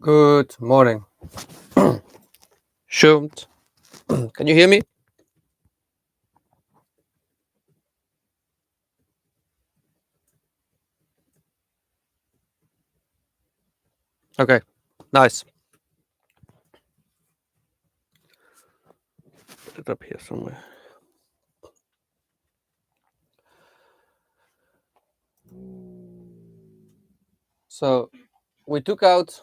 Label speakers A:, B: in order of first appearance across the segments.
A: Good morning. Schumt. Can you hear me? Okay, nice. Put it up here somewhere. So we took out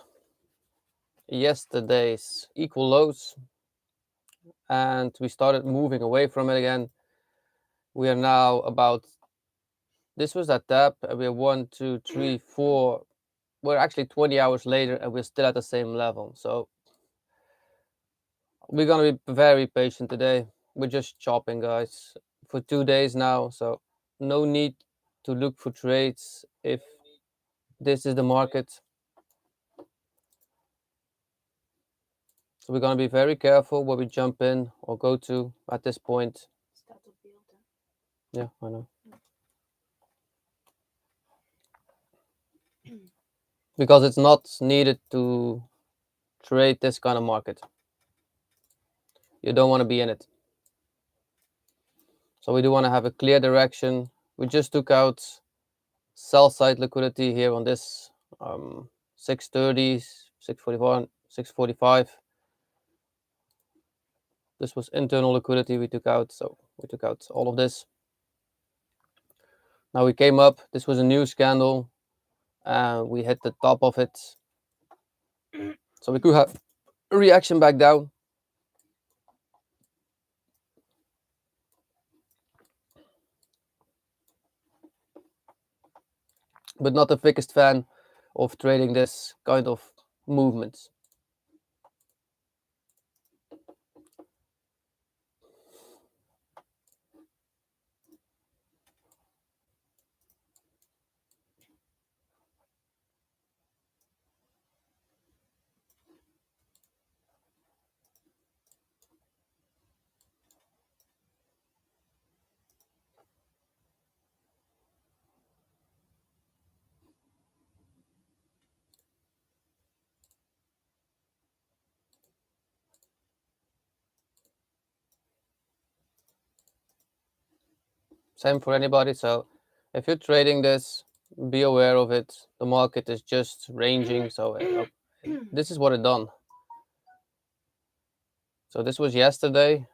A: yesterday's equal lows and we started moving away from it again. We are now about, this was that tap, and we're 1, 2, 3, 4. We're actually 20 hours later and we're still at the same level. So we're gonna be very patient today. We're just chopping, guys, for 2 days now. So no need to look for trades if this is the market. So we're going to be very careful where we jump in or go to at this point. Yeah, I know. Because it's not needed to trade this kind of market. You don't want to be in it. So we do want to have a clear direction. We just took out sell side liquidity here on this 630, 641, 645. This was internal liquidity we took out. So we took out all of this. Now we came up. This was a new candle. We hit the top of it. So we could have a reaction back down. But not the biggest fan of trading this kind of movements. Same for anybody. So if you're trading this, be aware of it. The market is just ranging. So this is what it done. So this was yesterday.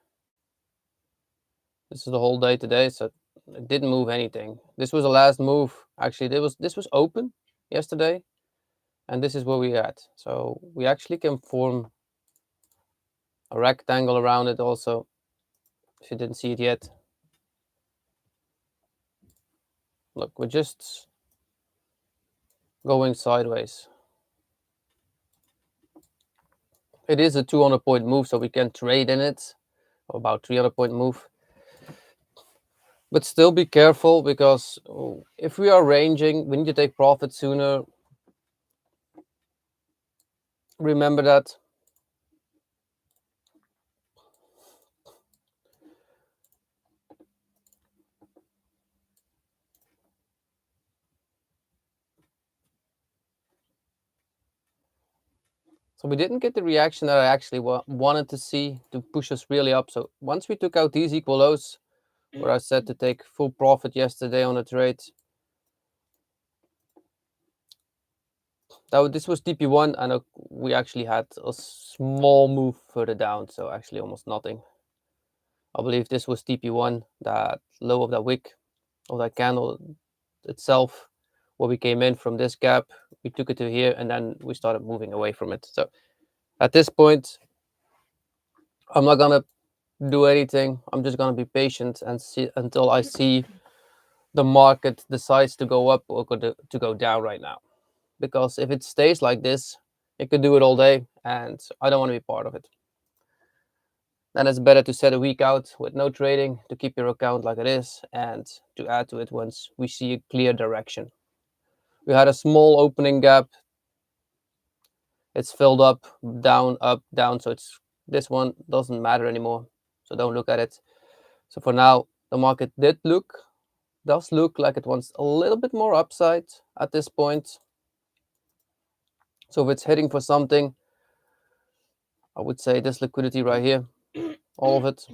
A: This is the whole day today. So it didn't move anything. This was the last move. Actually, this was open yesterday. And this is where we at. So we actually can form a rectangle around it also. If you didn't see it yet. Look, we're just going sideways. It is a 200-point move, so we can trade in it, or about 300-point move. But still be careful, because if we are ranging, we need to take profit sooner. Remember that. So we didn't get the reaction that I actually wanted to see to push us really up. So once we took out these equal lows, where I said to take full profit yesterday on a trade, this was TP1, and we actually had a small move further down, so actually almost nothing. I believe this was TP1, that low of that wick, of that candle itself, where we came in from this gap. We took it to here, and then we started moving away from it. So at this point, I'm not gonna do anything. I'm just gonna be patient and see until I see the market decides to go up or to go down right now. Because if it stays like this, it could do it all day, and I don't want to be part of it. Then it's better to set a week out with no trading to keep your account like it is, and to add to it once we see a clear direction. We had a small opening gap. It's filled up, down, so this one doesn't matter anymore. So don't look at it. So for now, the market does look like it wants a little bit more upside at this point. So if it's hitting for something, I would say this liquidity right here, all of it.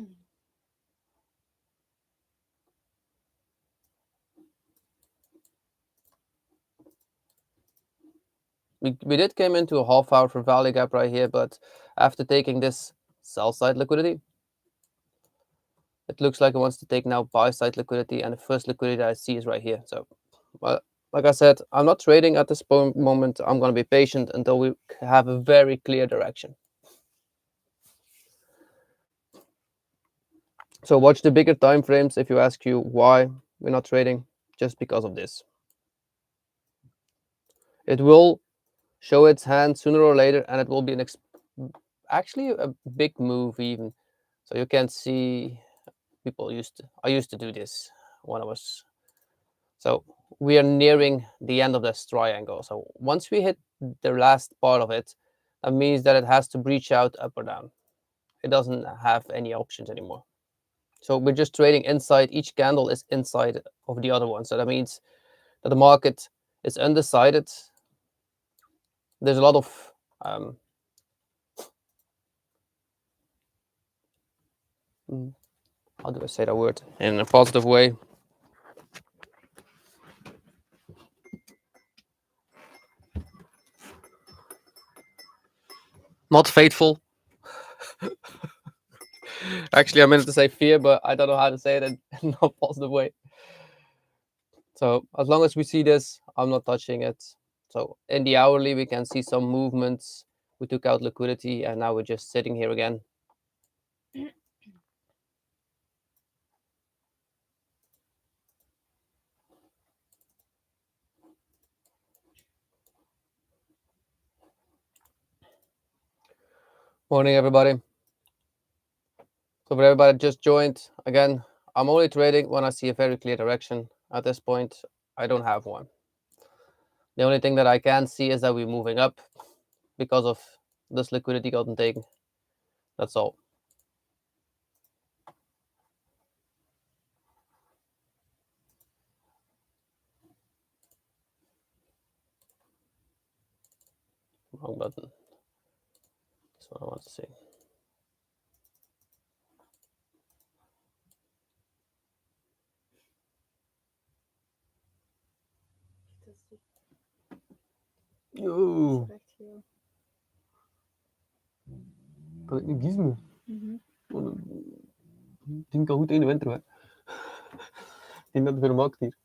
A: We did came into a half hour for value gap right here, but after taking this sell side liquidity, it looks like it wants to take now buy side liquidity, and the first liquidity I see is right here. So, well, like I said, I'm not trading at this moment. I'm going to be patient until we have a very clear direction. So watch the bigger time frames if you ask you why we're not trading, just because of this. It will show its hand sooner or later, and it will be actually a big move even. So you can see I used to do this when I was. So we are nearing the end of this triangle. So once we hit the last part of it, that means that it has to breach out up or down. It doesn't have any options anymore. So we're just trading inside. Each candle is inside of the other one. So that means that the market is undecided. There's a lot of how do I say that word in a positive way? Not faithful. Actually, I meant to say fear, but I don't know how to say it in a positive way. So as long as we see this, I'm not touching it. So in the hourly, we can see some movements. We took out liquidity, and now we're just sitting here again. Morning, everybody. So for everybody that just joined, again, I'm only trading when I see a very clear direction. At this point, I don't have one. The only thing that I can see is that we're moving up because of this liquidity gotten taken. That's all. Wrong button. That's what I want to see. Yo. Kan ik niet kiezen? Ik denk al goed in de winter. Hè. Ik denk dat het weer maakt hier.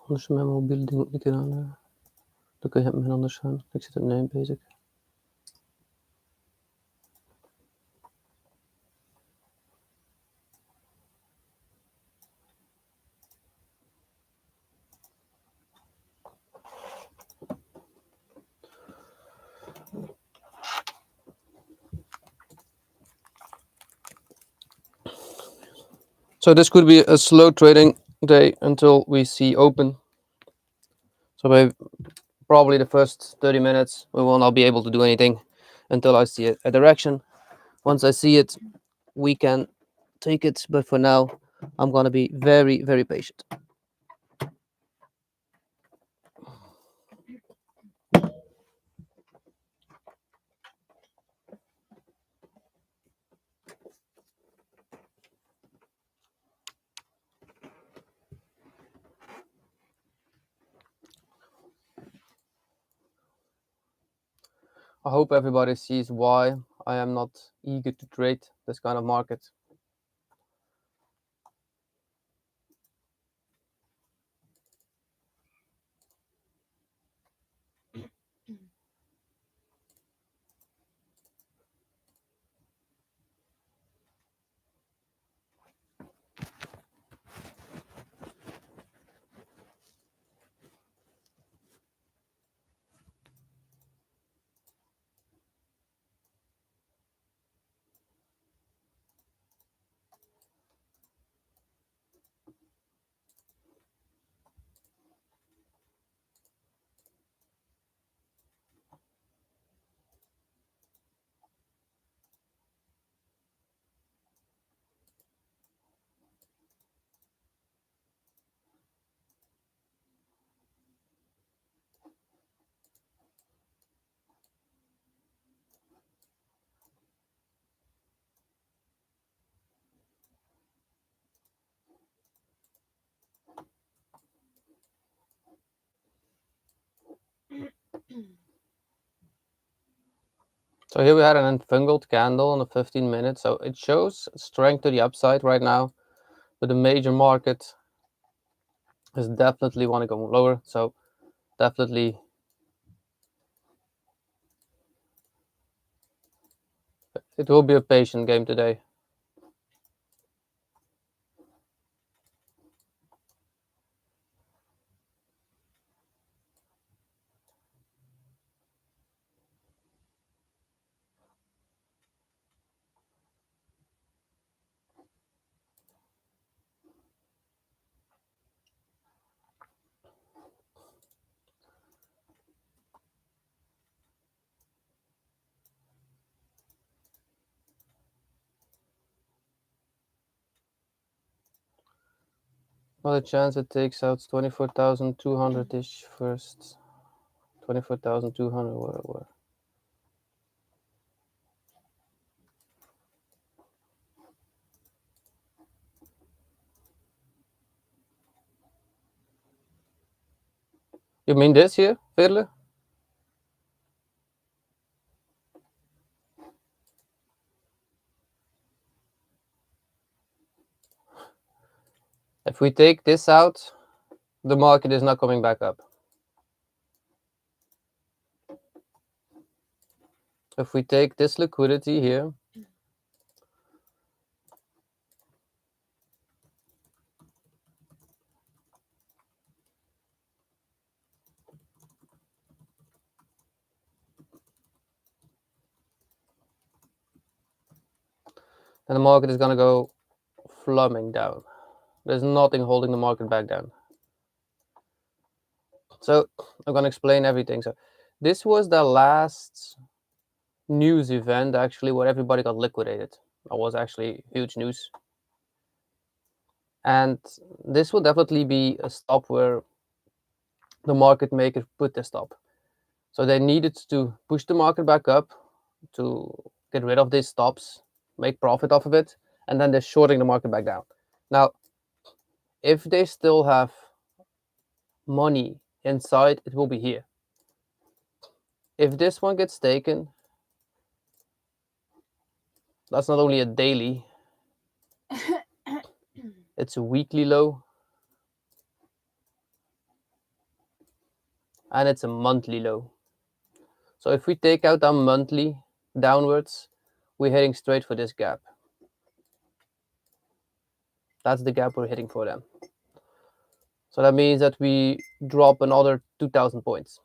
A: Anders mijn mobiel ding ook niet aan. Dan kun je het met anders gaan. Ik zit op 9 bezig. So this could be a slow trading day until we see open. So by probably the first 30 minutes, we will not be able to do anything until I see a direction. Once I see it, we can take it. But for now, I'm going to be very, very patient. I hope everybody sees why I am not eager to trade this kind of market. So here we had an enfungled candle on the 15 minutes. So it shows strength to the upside right now, but the major market is definitely want to go lower. So definitely it will be a patient game today. Well, the chance it takes out 24,200-ish first. 24,200, where? You mean this here, Fiddler? If we take this out, the market is not coming back up. If we take this liquidity here, then the market is going to go flumming down. There's nothing holding the market back down. So I'm going to explain everything. So this was the last news event actually where everybody got liquidated. That was actually huge news. And this will definitely be a stop where the market maker put the stop. So they needed to push the market back up to get rid of these stops, make profit off of it, and then they're shorting the market back down. Now, if they still have money inside, it will be here. If this one gets taken, that's not only a daily, it's a weekly low, and it's a monthly low. So if we take out our monthly downwards, we're heading straight for this gap. That's the gap we're hitting for them. So that means that we drop another 2,000 points.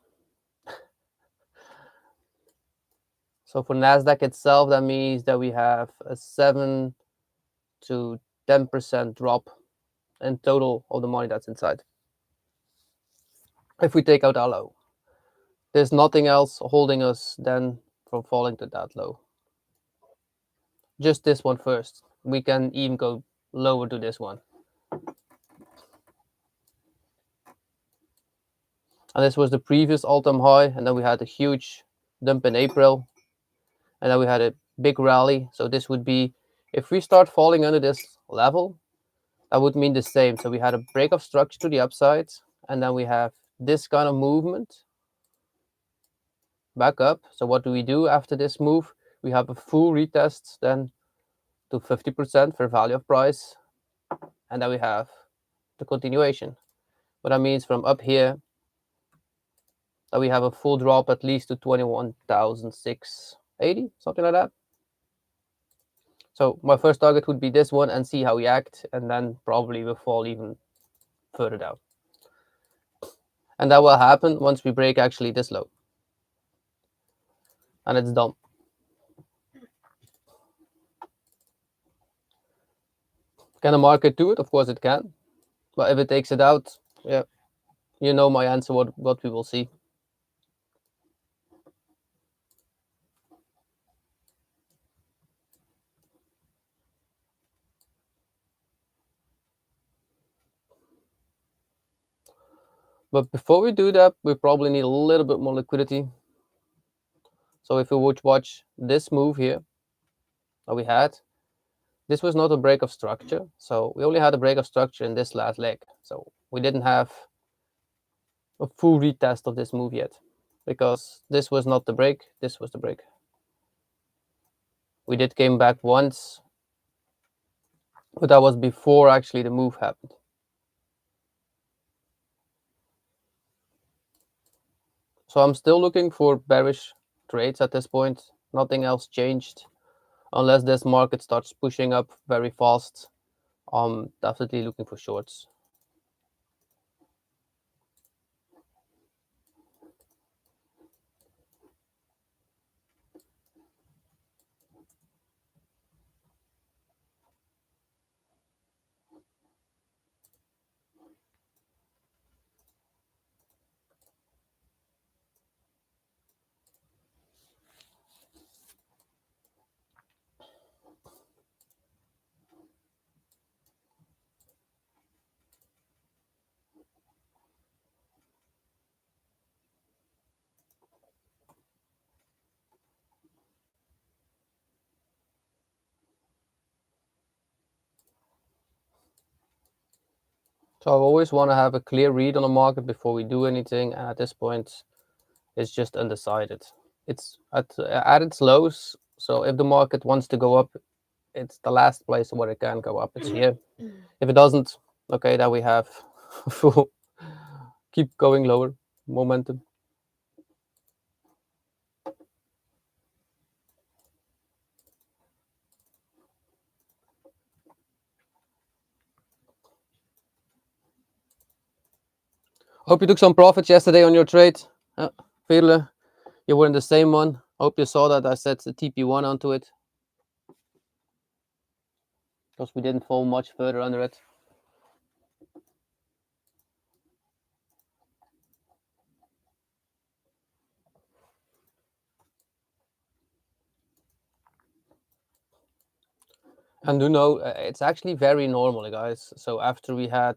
A: So for NASDAQ itself, that means that we have a 7 to 10% drop in total of the money that's inside. If we take out our low, there's nothing else holding us then from falling to that low. Just this one first. We can even go lower to this one. And this was the previous all-time high, and then we had a huge dump in April, and then we had a big rally. So this would be, if we start falling under this level, that would mean the same. So we had a break of structure to the upside, and then we have this kind of movement back up. So what do we do after this move? We have a full retest then to 50% for value of price, and then we have the continuation. What that means from up here, that we have a full drop at least to 21,680, something like that. So my first target would be this one and see how we act, and then probably we'll fall even further down. And that will happen once we break actually this low. And it's done. Can the market do it? Of course it can. But if it takes it out, yeah, you know my answer, what we will see. But before we do that, we probably need a little bit more liquidity. So if we would watch this move here that we had, this was not a break of structure. So we only had a break of structure in this last leg. So we didn't have a full retest of this move yet, because this was not the break, this was the break. We did came back once, but that was before actually the move happened. So I'm still looking for bearish trades at this point. Nothing else changed. Unless this market starts pushing up very fast, I'm definitely looking for shorts. So I always want to have a clear read on the market before we do anything, and at this point, it's just undecided. It's at its lows, so if the market wants to go up, it's the last place where it can go up. It's here. If it doesn't, okay, then we have full keep going lower momentum. Hope you took some profits yesterday on your trade. Fiedler, you were in the same one. Hope you saw that I set the TP1 onto it, because we didn't fall much further under it. And you know, it's actually very normal, guys. So after we had,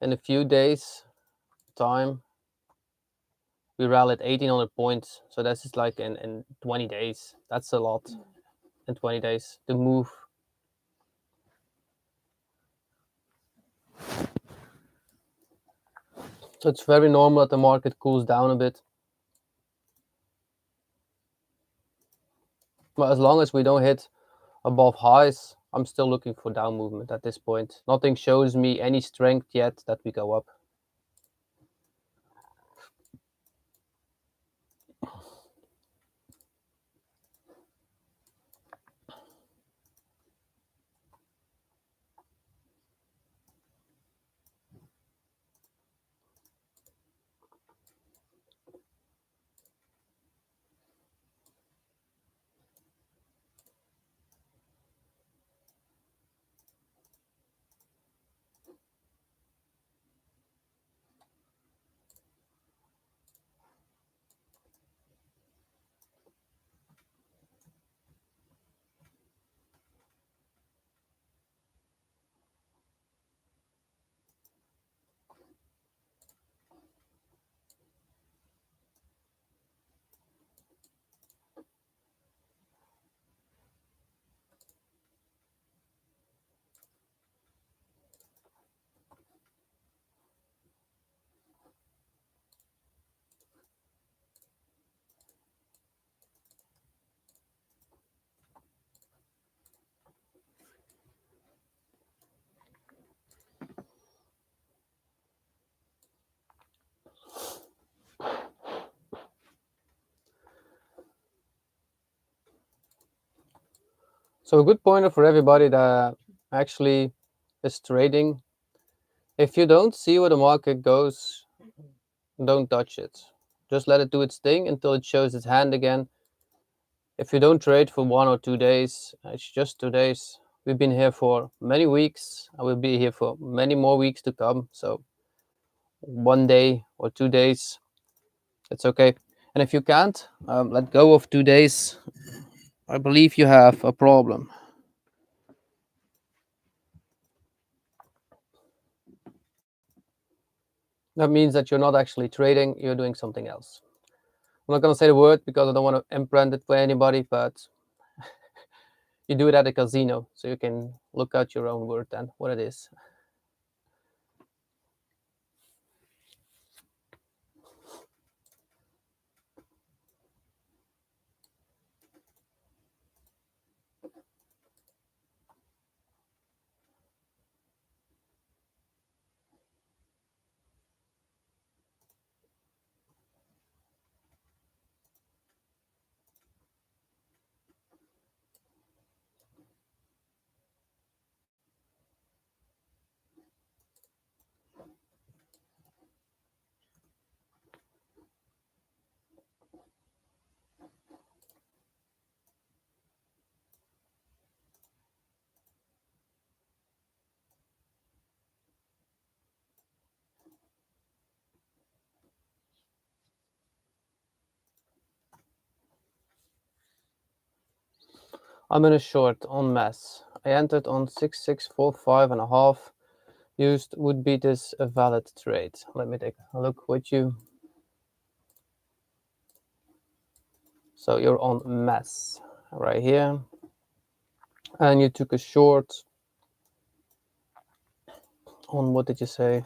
A: in a few days time, we rallied 1,800 points. So that's just like in 20 days. That's a lot in 20 days to move. So it's very normal that the market cools down a bit. But as long as we don't hit above highs, I'm still looking for down movement at this point. Nothing shows me any strength yet that we go up. So a good pointer for everybody that actually is trading: if you don't see where the market goes, don't touch it. Just let it do its thing until it shows its hand again. If you don't trade for 1 or 2 days, it's just 2 days. We've been here for many weeks, and we'll be here for many more weeks to come. So 1 day or 2 days, it's okay. And if you can't let go of 2 days, I believe you have a problem. That means that you're not actually trading, you're doing something else. I'm not going to say the word because I don't want to imprint it for anybody, but you do it at a casino, so you can look out your own word then, what it is. I'm in a short on mass. I entered on 6645.5. Used would be this a valid trade? Let me take a look with you. So you're on mass right here, and you took a short on, what did you say?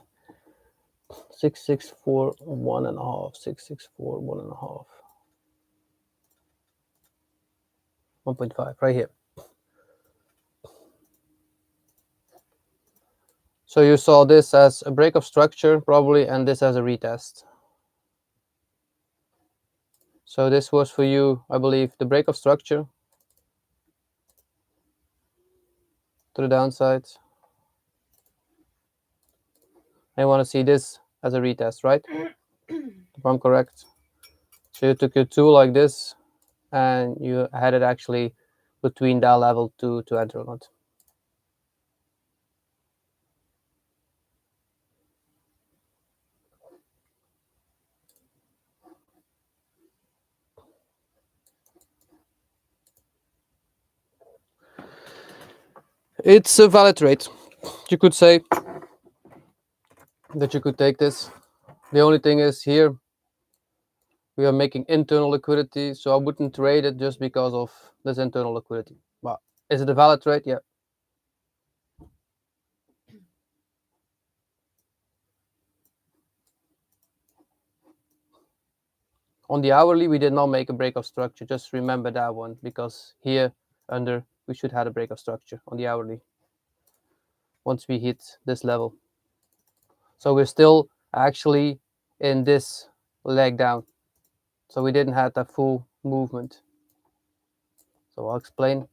A: 6641.5. 6641.5. 1.5 right here. So you saw this as a break of structure probably, and this as a retest. So this was for you, I believe, the break of structure to the downside. I want to see this as a retest, right? If I'm correct. So you took your tool like this, and you had it actually between that level to enter or not. It's a valid trade. You could say that you could take this. The only thing is here we are making internal liquidity, so I wouldn't trade it just because of this internal liquidity. But is it a valid trade? Yeah. On the hourly, we did not make a break of structure. Just remember that one, because here under we should have a break of structure on the hourly once we hit this level. So we're still actually in this leg down. So we didn't have that full movement. So I'll explain.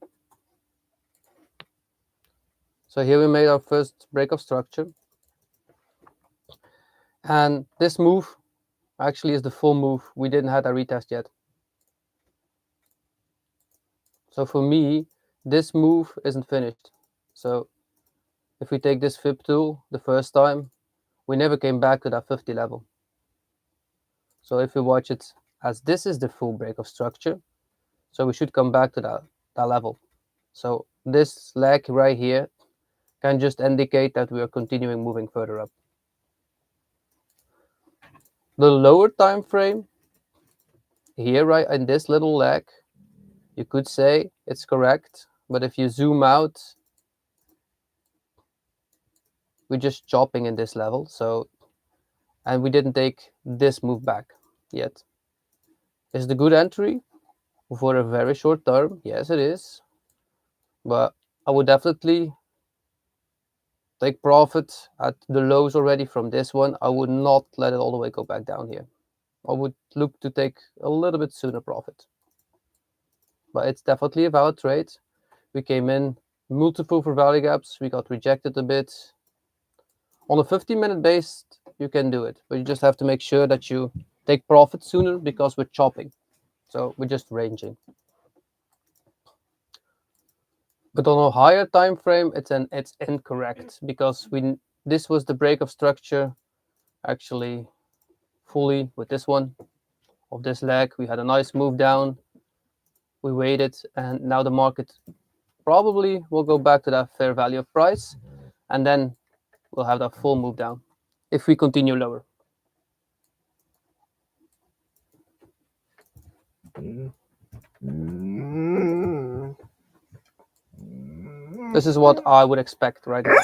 A: So here we made our first break of structure. And this move actually is the full move. We didn't have a retest yet. So for me, this move isn't finished. So if we take this fib tool the first time, we never came back to that 50 level. So if we watch it as this is the full break of structure, so we should come back to that level. So this leg right here can just indicate that we are continuing moving further up. The lower time frame here, right in this little leg, you could say it's correct, but if you zoom out, we're just chopping in this level. So, and we didn't take this move back yet. Is it a good entry for a very short term? Yes, it is. But I would definitely take profit at the lows already from this one. I would not let it all the way go back down here. I would look to take a little bit sooner profit. But it's definitely a valid trade. We came in multiple for value gaps. We got rejected a bit. On a 15-minute base, you can do it, but you just have to make sure that you take profit sooner because we're chopping. So we're just ranging. But on a higher time frame, it's incorrect because this was the break of structure actually fully with this one of this leg. We had a nice move down. We waited, and now the market probably will go back to that fair value of price, and then we'll have that full move down if we continue lower. This is what I would expect right now.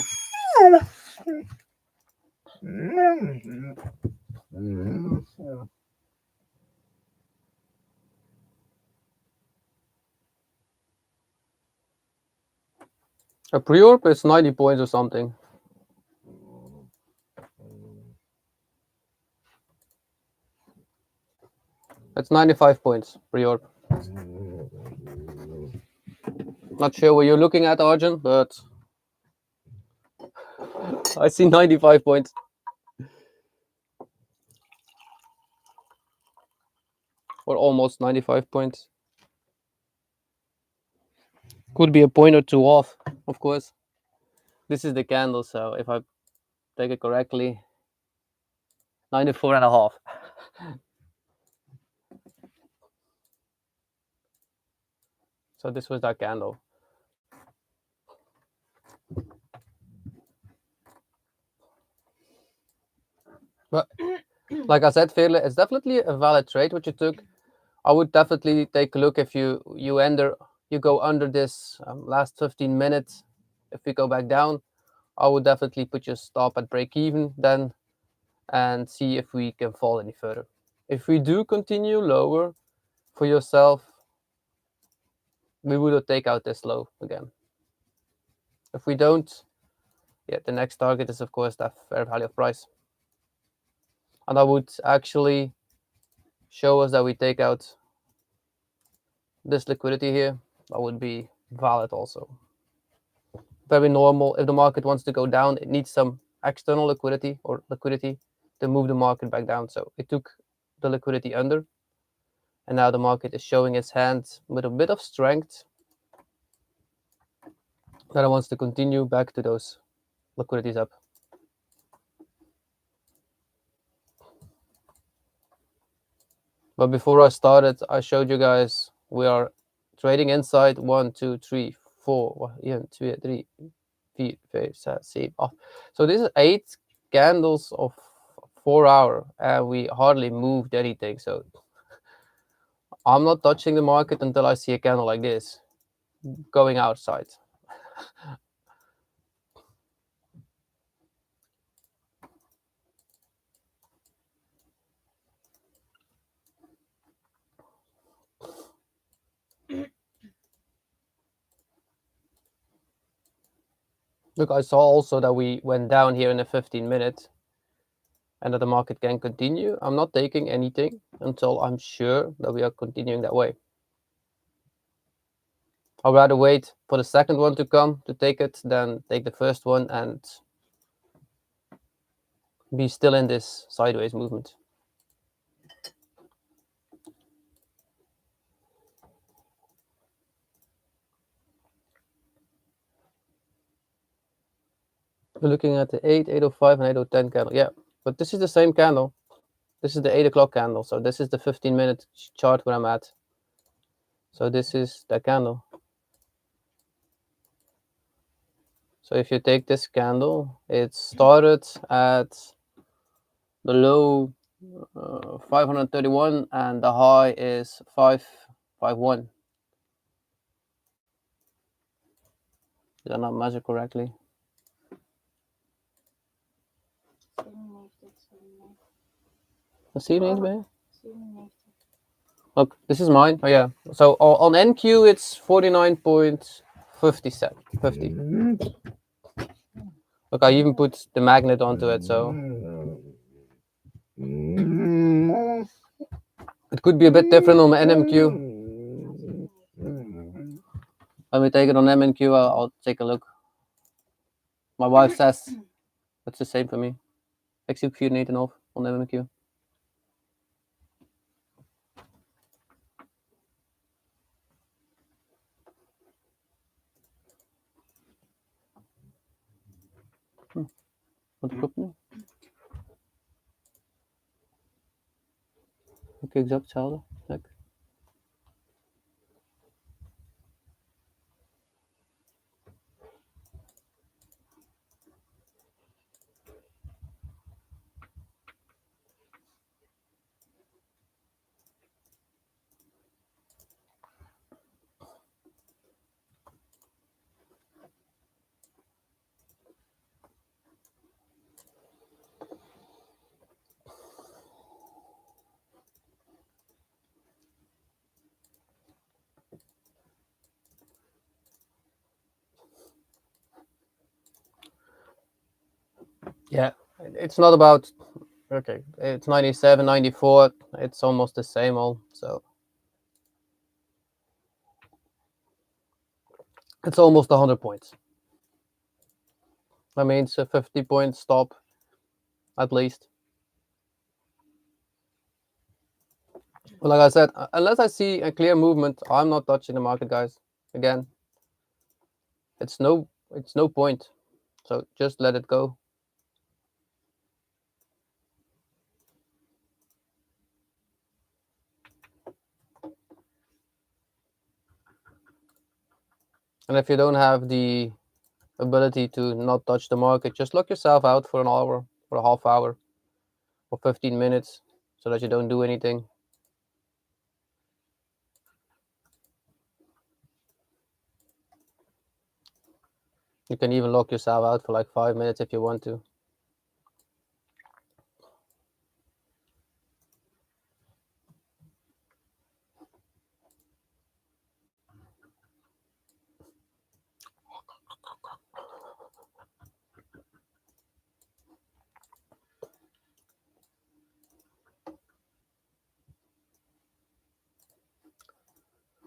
A: A pre-orb is 90 points or something. It's 95 points pre-orb. Not sure what you're looking at, Arjun, but I see 95 points. Or almost 95 points. Could be a point or two off, of course. This is the candle, so if I take it correctly, 94.5. So this was that candle. But like I said, Veerle, it's definitely a valid trade what you took. I would definitely take a look if you go under this last 15 minutes. If we go back down, I would definitely put your stop at break even then and see if we can fall any further. If we do continue lower for yourself, we would take out this low again. If we don't, yeah, the next target is of course that fair value of price. And I would actually show us that we take out this liquidity here. That would be valid also. Very normal. If the market wants to go down, it needs some external liquidity or liquidity to move the market back down. So it took the liquidity under, and now the market is showing its hand with a bit of strength that it wants to continue back to those liquidities up. But before I started, I showed you guys we are trading inside 1, 2, 3, 4, 1, 2, 3, 4, 5, 6, 7, 8. So this is 8 candles of 4 hours, and we hardly moved anything. So I'm not touching the market until I see a candle like this going outside. Look, I saw also that we went down here in a 15 minute and that the market can continue. I'm not taking anything until I'm sure that we are continuing that way. I'd rather wait for the second one to come to take it than take the first one and be still in this sideways movement. We're looking at the 8, 805, and 810 candle. Yeah, but this is the same candle. This is the 8 o'clock candle. So this is the 15-minute chart where I'm at. So this is that candle. So if you take this candle, it started at the low 531 and the high is 551. Did I not measure correctly? The 97 man? Look, this is mine. Oh yeah. So on NQ it's 49.50. Look, I even put the magnet onto it, so it could be a bit different on the NMQ. When we take it on MNQ, I'll take a look. My wife says it's the same for me. Execute 4,5 on MNQ. Wat klopt nu? Ook exact hetzelfde. Kijk. Yeah, it's not about, okay, it's 97, 94, it's almost the same all, so it's almost 100 points. That means a 50-point stop at least. But like I said, unless I see a clear movement, I'm not touching the market, guys. Again, it's no point. So just let it go. And if you don't have the ability to not touch the market, just lock yourself out for an hour, or a half hour, or 15 minutes, so that you don't do anything. You can even lock yourself out for like 5 minutes if you want to.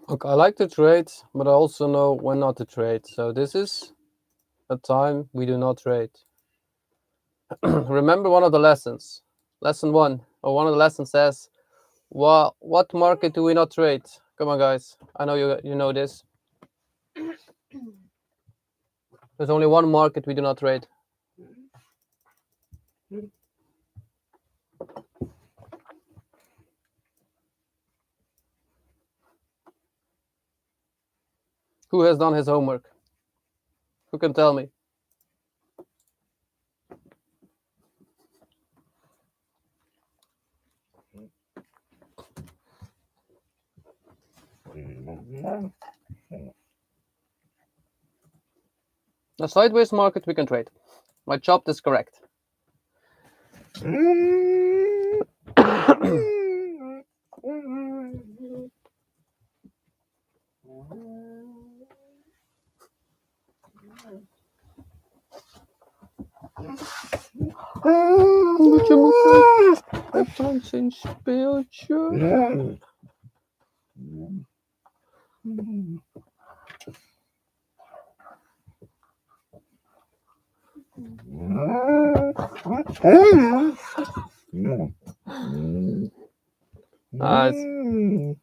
A: Okay, I like to trade, but I also know when not to trade. So this is a time we do not trade. Remember one of the lessons. Lesson 1, or one of the lessons says, well, what market do we not trade? Come on, guys. I know you know this. There's only one market we do not trade. Who has done his homework? Who can tell me? A sideways market we can trade. My chopped is correct. Moet je moeten. Hij plant zijn speeltje. Nice.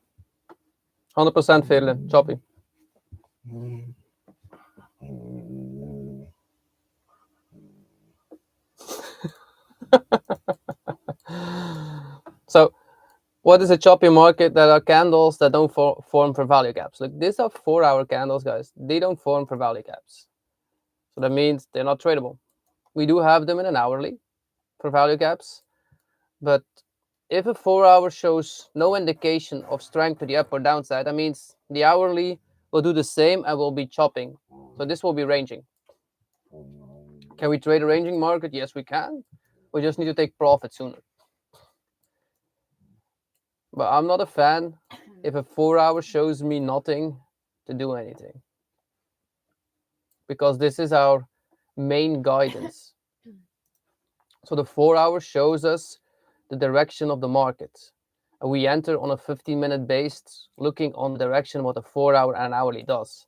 A: 100% Veerle, choppy. So, what is a choppy market? That are candles that don't form for value gaps. Like these are 4-hour candles, guys. They don't form for value gaps. So that means they're not tradable. We do have them in an hourly for value gaps, but if a 4-hour shows no indication of strength to the up or downside, that means the hourly will do the same and will be chopping. So this will be ranging. Can we trade a ranging market? Yes, we can. We just need to take profit sooner. But I'm not a fan if a 4-hour shows me nothing to do anything, because this is our main guidance. So the 4-hour shows us the direction of the market, and we enter on a 15-minute based looking on the direction what a 4-hour and an hourly does.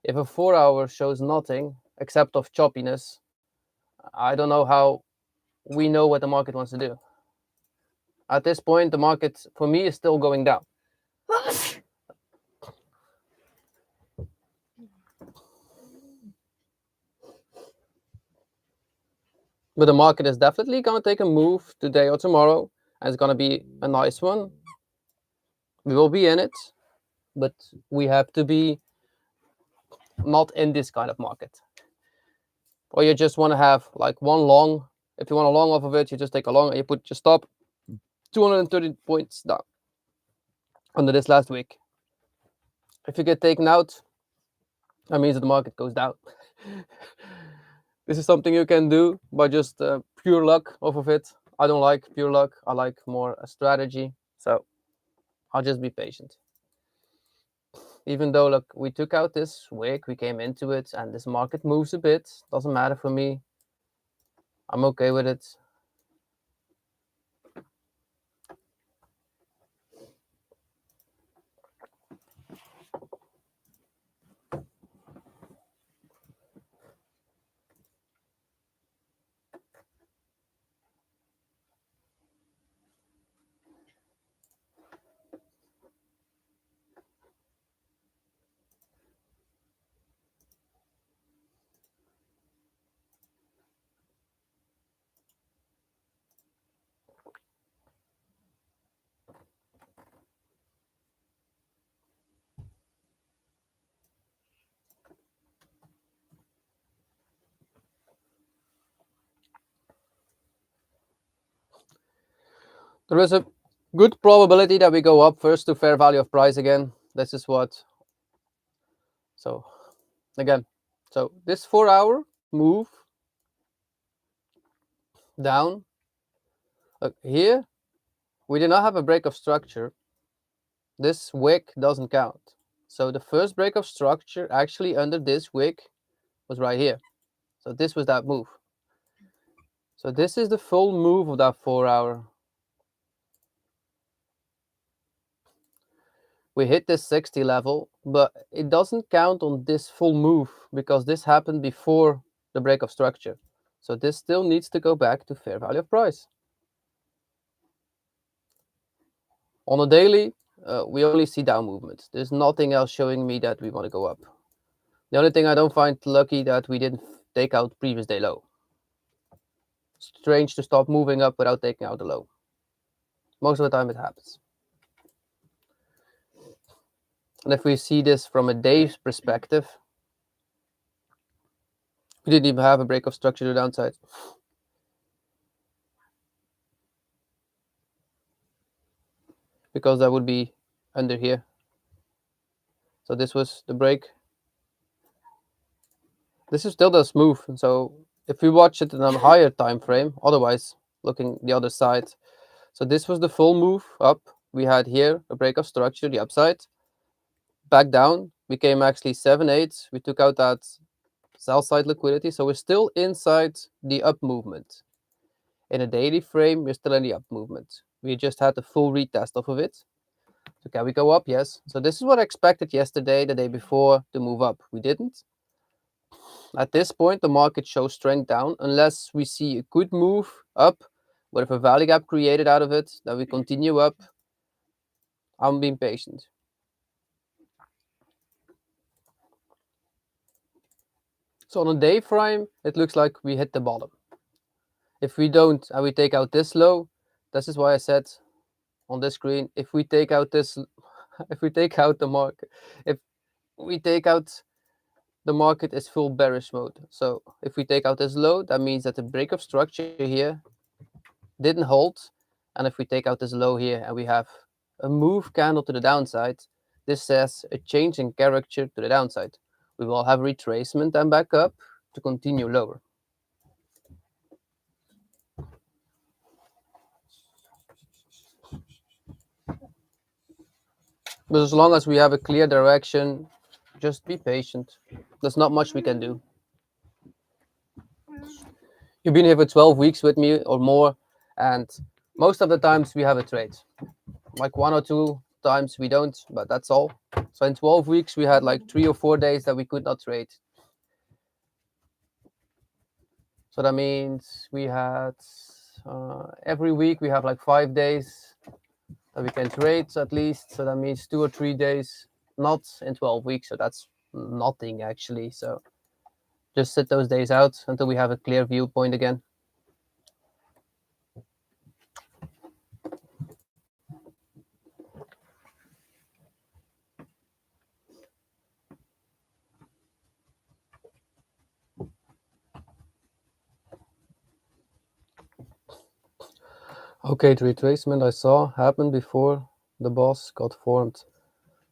A: If a 4 hour shows nothing except of choppiness, I don't know how we know what the market wants to do. At this point, the market, for me, is still going down. But the market is definitely going to take a move today or tomorrow, and it's going to be a nice one. We will be in it, but we have to be not in this kind of market. Or you just want to have like one long. If you want a long off of it, you just take a long and you put your stop 230 points down under this last week. If you get taken out, that means that the market goes down. This is something you can do by just pure luck off of it. I don't like pure luck. I like more a strategy. So I'll just be patient. Even though, look, we took out this wick, we came into it, and this market moves a bit. Doesn't matter for me. I'm okay with it. There is a good probability that we go up first to fair value of price again. This is what. So again, so this 4 hour move down. Look, here we did not have a break of structure. This wick doesn't count. So the first break of structure actually under this wick was right here. So this was that move. So this is the full move of that 4 hour. We hit this 60 level, but it doesn't count on this full move because this happened before the break of structure. So this still needs to go back to fair value of price. On a daily, we only see down movements. There's nothing else showing me that we want to go up. The only thing I don't find lucky that we didn't take out previous day low. Strange to stop moving up without taking out the low. Most of the time it happens. And if we see this from a day's perspective, we didn't even have a break of structure to the downside. Because that would be under here. So this was the break. This is still the smooth. So if we watch it in a higher time frame, otherwise looking the other side. So this was the full move up. We had here a break of structure, the upside. Back down, we came actually 7-8. We took out that sell side liquidity. So we're still inside the up movement. In a daily frame, we're still in the up movement. We just had the full retest off of it. So can we go up? Yes. So this is what I expected yesterday, the day before, to move up. We didn't. At this point, the market shows strength down unless we see a good move up with a value gap created out of it, then we continue up. I'm being patient. So on a day frame, it looks like we hit the bottom. If we don't, and we take out this low, this is why I said on this screen, if we take out this, if we take out the market, if we take out the market is full bearish mode. So if we take out this low, that means that the break of structure here didn't hold. And if we take out this low here and we have a move candle to the downside, this says a change in character to the downside. We will have retracement and back up to continue lower. But as long as we have a clear direction, just be patient. There's not much we can do. You've been here for 12 weeks with me or more, and most of the times we have a trade. Like 1 or 2 sometimes we don't, but that's all. So in 12 weeks, we had like 3 or 4 days that we could not trade. So that means we had every week we have like 5 days that we can trade at least. So that means 2 or 3 days, not in 12 weeks. So that's nothing actually. So just sit those days out until we have a clear viewpoint again. Okay, the retracement I saw happened before the BOS got formed.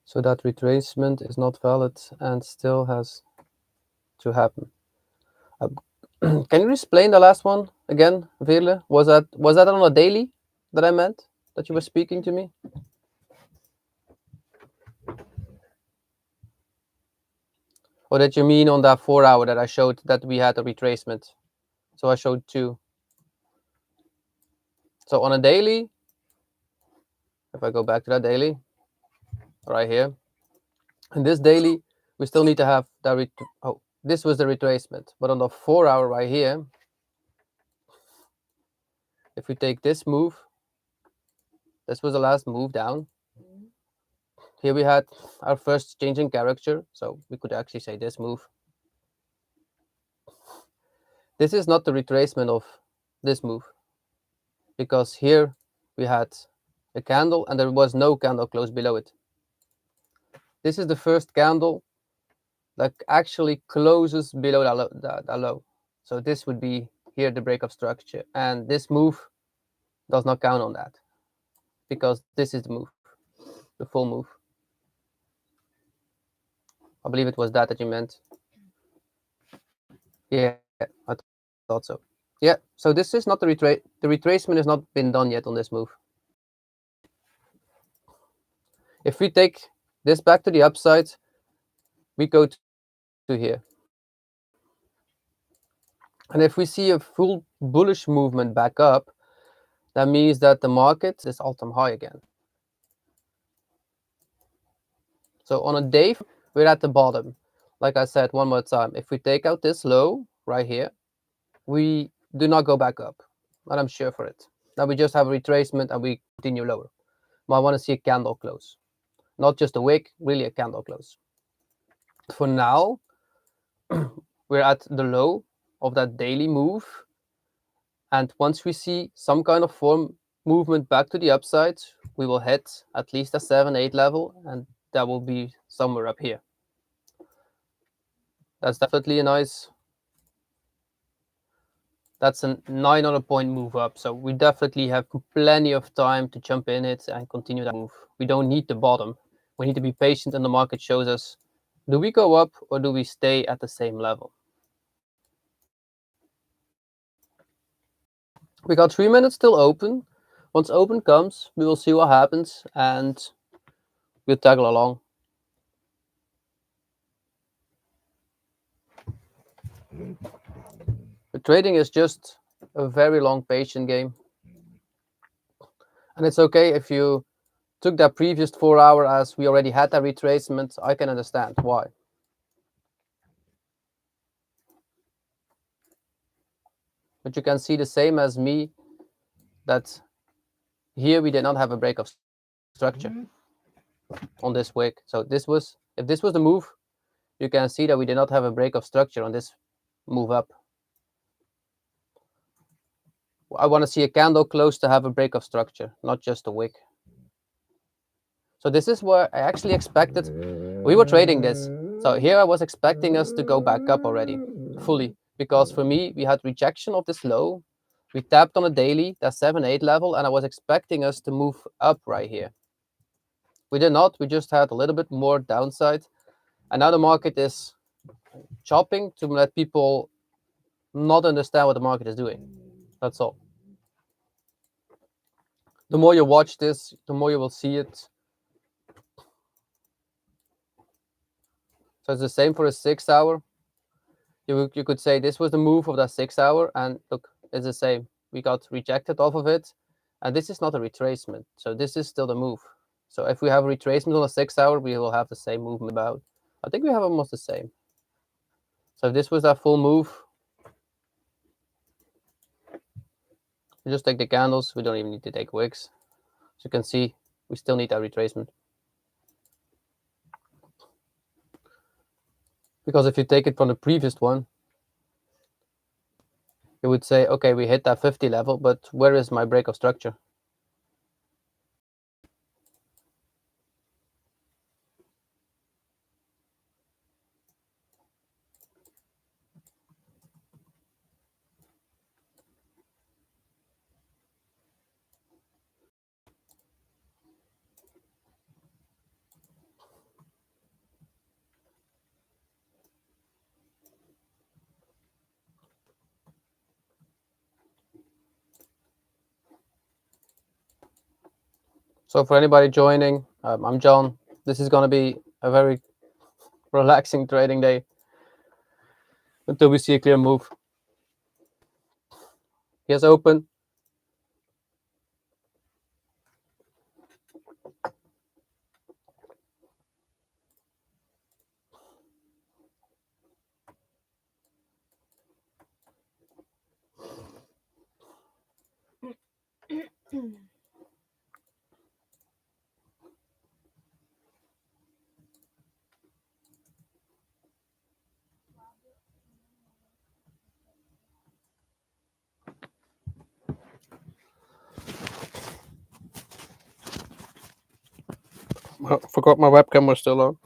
A: So that retracement is not valid and still has to happen. Can you explain the last one again, Veerle? Was that on a daily that I meant that you were speaking to me? Or did you mean on that 4 hour that I showed that we had a retracement? So I showed 2. So on a daily, if I go back to that daily, right here, in this daily, we still need to have that. This was the retracement. But on the 4 hour right here, if we take this move, this was the last move down. Here we had our first change in character. So we could actually say this move. This is not the retracement of this move, because here we had a candle and there was no candle close below it. This is the first candle that actually closes below that low. So this would be here the break of structure, and this move does not count on that because this is the move, the full move. I believe it was that you meant. Yeah, I thought so. Yeah, so this is not the retracement has not been done yet on this move. If we take this back to the upside, we go to here. And if we see a full bullish movement back up, that means that the market is all-time high again. So on a day, we're at the bottom. Like I said one more time, if we take out this low right here, we do not go back up. And I'm sure for it. Now we just have a retracement and we continue lower. But I want to see a candle close. Not just a wick, really a candle close. For now, we're at the low of that daily move. And once we see some kind of form movement back to the upside, we will hit at least a 7-8 level, and that will be somewhere up here. That's definitely a nice, that's a 900-point move up. So we definitely have plenty of time to jump in it and continue that move. We don't need the bottom. We need to be patient, and the market shows us, do we go up or do we stay at the same level? We got 3 minutes still open. Once open comes, we will see what happens and we'll toggle along. But trading is just a very long patient game. And it's okay if you took that previous 4 hour as we already had that retracement. I can understand why. But you can see the same as me, that here we did not have a break of structure on this wick. So this was, if this was the move, you can see that we did not have a break of structure on this move up. I want to see a candle close to have a break of structure, not just a wick. So this is where I actually expected, we were trading this. So here I was expecting us to go back up already, fully. Because for me, we had rejection of this low. We tapped on a daily, that 7-8 level, and I was expecting us to move up right here. We did not, we just had a little bit more downside. And now the market is chopping to let people not understand what the market is doing. That's all. The more you watch this, the more you will see it. So it's the same for a 6 hour. You could say this was the move of that 6 hour, and look, it's the same. We got rejected off of it, and this is not a retracement. So this is still the move. So if we have retracement on a 6 hour, we will have the same movement about. I think we have almost the same. So if this was our full move, we just take the candles. We don't even need to take wicks. As you can see, we still need that retracement. Because if you take it from the previous one, you would say, okay, we hit that 50 level, but where is my break of structure? So for anybody joining, I'm John. This is going to be a very relaxing trading day until we see a clear move. Here's open. Oh, forgot my webcam was still on.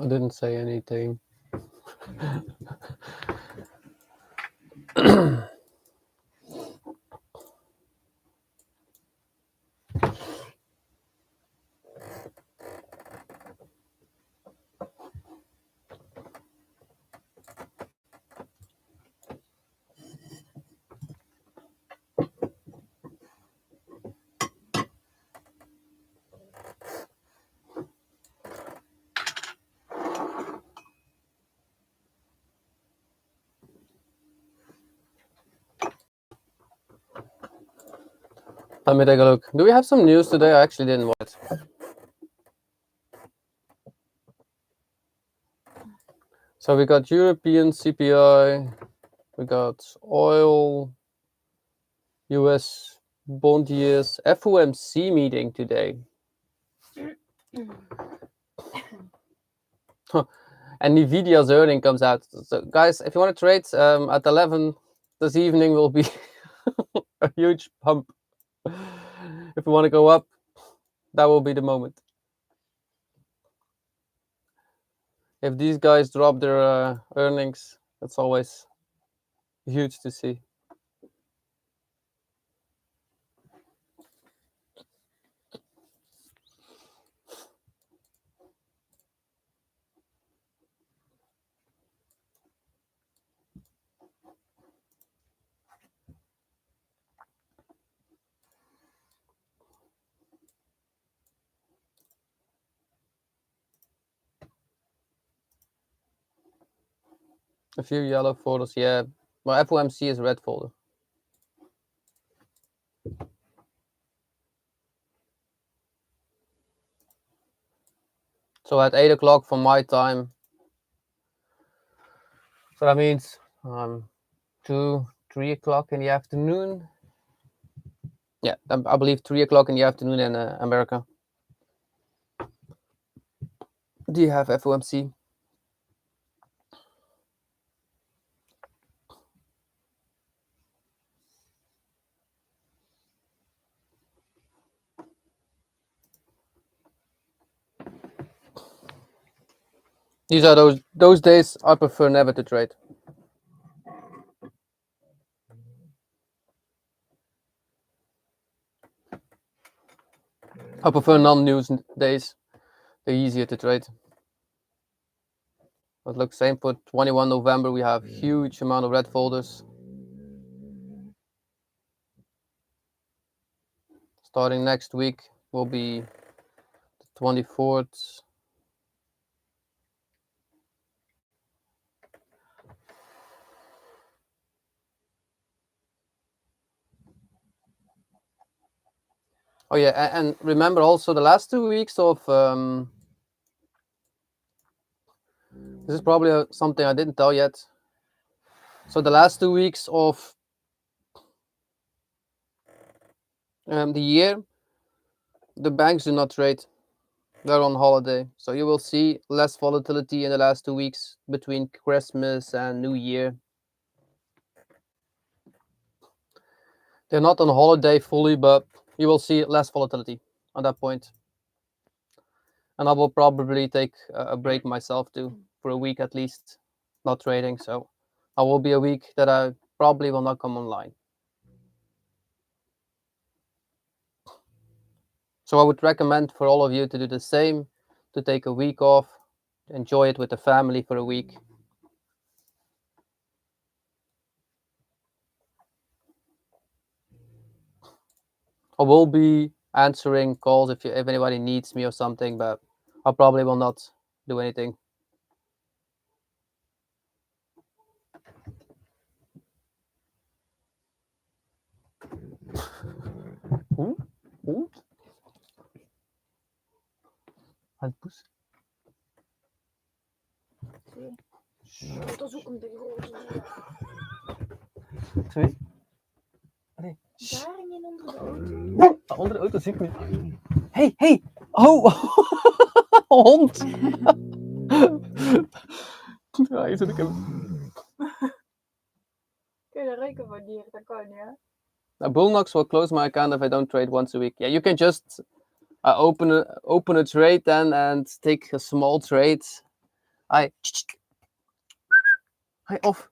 A: I didn't say anything. Let me take a look. Do we have some news today? I actually didn't watch it. So we got European CPI, we got oil, US bond yields, FOMC meeting today. And Nvidia's earning comes out. So guys, if you want to trade at 11 this evening will be a huge pump. If you want to go up, that will be the moment. If these guys drop their earnings, that's always huge to see. A few yellow folders, yeah. Well, FOMC is a red folder. So at 8 o'clock from my time, so that means 2, 3 o'clock in the afternoon. Yeah, I believe 3 o'clock in the afternoon in America. Do you have FOMC? These are those days I prefer never to trade. I prefer non-news days. They're easier to trade. But look, same for 21 November. We have huge amount of red folders. Starting next week will be the 24th. Oh yeah, and remember also the last 2 weeks of this is probably something I didn't tell yet. So the last 2 weeks of the year, the banks do not trade. They're on holiday. So you will see less volatility in the last 2 weeks between Christmas and New Year. They're not on holiday fully, but you will see less volatility at that point. And I will probably take a break myself too, for a week at least, not trading. So I will be a week that I probably will not come online. So I would recommend for all of you to do the same, to take a week off, enjoy it with the family for a week. I will be answering calls if anybody needs me or something, but I probably will not do anything. Handpoes.
B: Dat is ook een grote.
A: Twee.
B: Nee. Daarin onder de auto.
A: Onder de auto zie ik niet. Hey. Oh, hond. Ja, hier zit ik hem.
B: Kun je de ruiken van dieren? Dat kan, ja.
A: Bullnox will close my account if I don't trade once a week. Yeah, you can just open a trade then and take a small trade. Hey, off.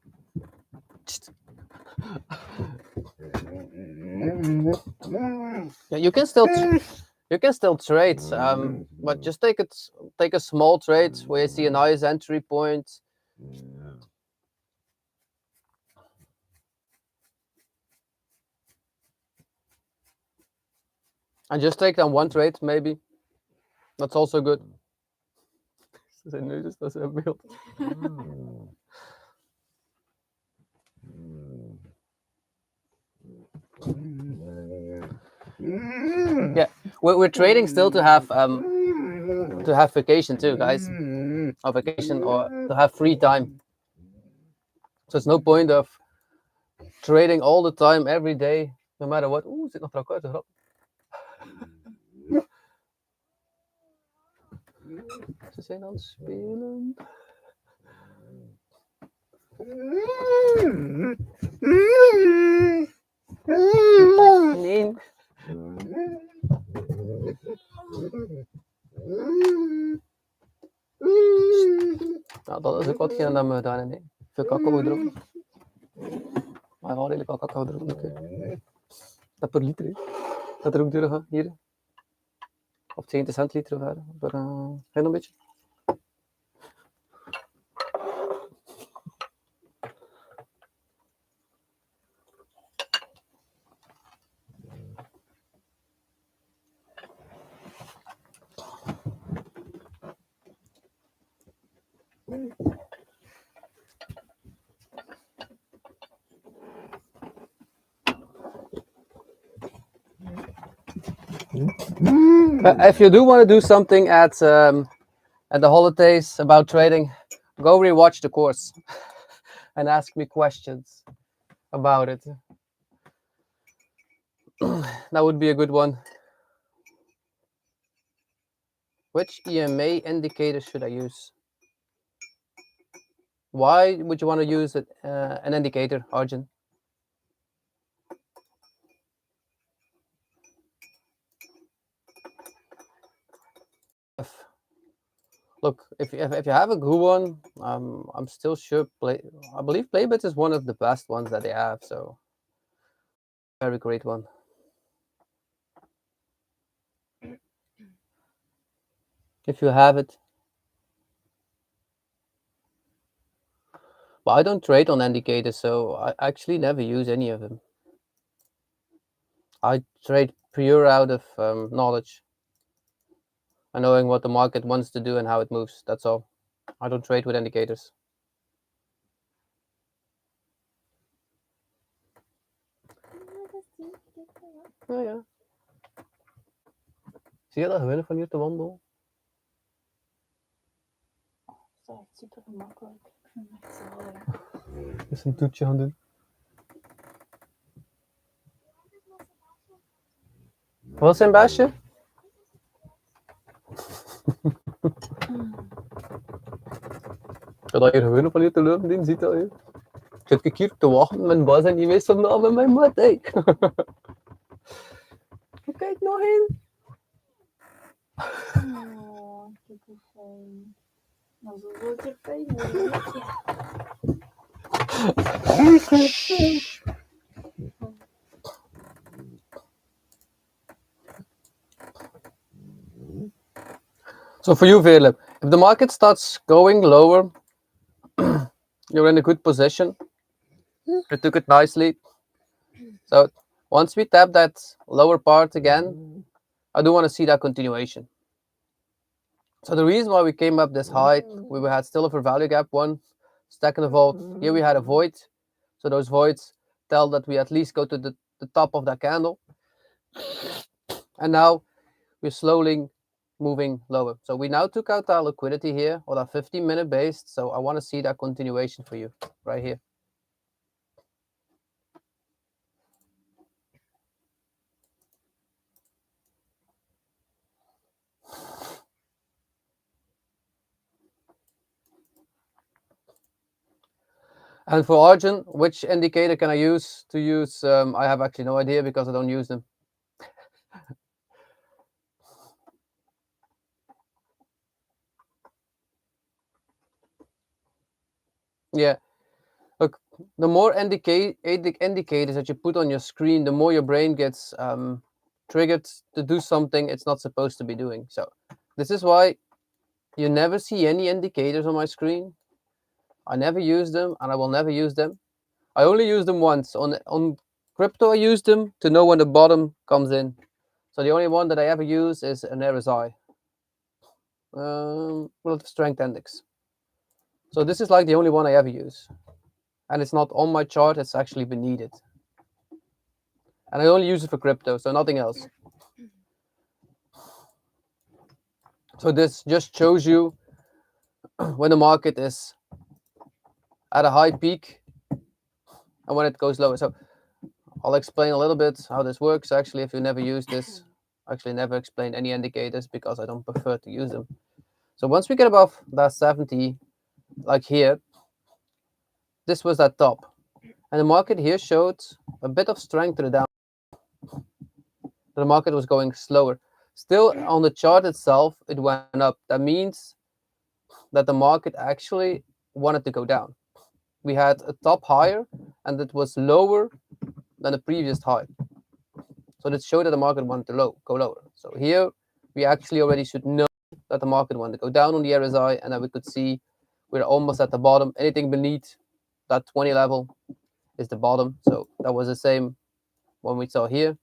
A: Yeah, you can still trade, but just take a small trade where you see a nice entry point. And just take down one trade, maybe. That's also good. Zijn neus is dat een beeld. Yeah, we're trading still to have vacation too, guys. Or vacation or to have free time. So it's no point of trading all the time, every day, no matter what. Oeh, zit nog uit de grap. Ze zijn aan het spelen. Nee. Nou, dat is ook wat geen dat we daar nee. Veel kakao erop. Maar wel redelijk wat kakao erop. Dat per liter, hè. Dat er ook door gaat, hier. Of 20 cent liter of verder. Maar geen een beetje. If you do want to do something at the holidays about trading, go rewatch the course and ask me questions about it. That would be a good one. Which EMA indicator should I use? Why would you want to use an indicator, Arjun? Look, if you have a good one, I'm still sure I believe Playbit is one of the best ones that they have, so very great one. If you have it. But I don't trade on indicators, so I actually never use any of them. I trade pure out of knowledge and knowing what the market wants to do and how it moves. That's all. I don't trade with indicators. Oh ja. Zie je dat gewinnen van hier te wandelen?
B: Dat is echt super gemakkelijk. Ik vind het echt zalig.
A: Is een toetje gaan doen. Wat is zijn baasje? Dat je gewoon van hier te lopen, die ziet dat hier. Zit ik hier te wachten met mijn baas en die weet vandaag met mijn mat, hé. Kijk nog in.
B: Oh, super fijn. Nou, zo wil ik er fijn worden.
A: So for you, Philip, if the market starts going lower, you're in a good position. You took it nicely. So once we tap that lower part again, I do want to see that continuation. So the reason why we came up this high, we had still a value gap, one stack in the vault. Here we had a void. So those voids tell that we at least go to the top of that candle. And now we're slowly moving lower. So we now took out our liquidity here, or that 15-minute base. So I want to see that continuation for you right here. And for Arjun, which indicator can I use to use? I have actually no idea because I don't use them. Yeah, look, the more indicators that you put on your screen, the more your brain gets triggered to do something it's not supposed to be doing. So this is why you never see any indicators on my screen. I never use them, and I will never use them. I only use them once. On crypto, I use them to know when the bottom comes in. So the only one that I ever use is an RSI, relative strength index. So this is like the only one I ever use. And it's not on my chart, it's actually beneath it. And I only use it for crypto, so nothing else. So this just shows you when the market is at a high peak and when it goes lower. So I'll explain a little bit how this works. Actually, if you never use this, actually never explain any indicators because I don't prefer to use them. So once we get above that 70, like here, this was that top. And the market here showed a bit of strength to the down. The market was going slower. Still, on the chart itself, it went up. That means that the market actually wanted to go down. We had a top higher, and it was lower than the previous high. So this showed that the market wanted to go lower. So here, we actually already should know that the market wanted to go down on the RSI, and then we could see we're almost at the bottom. Anything beneath that 20 level is the bottom. So that was the same when we saw here.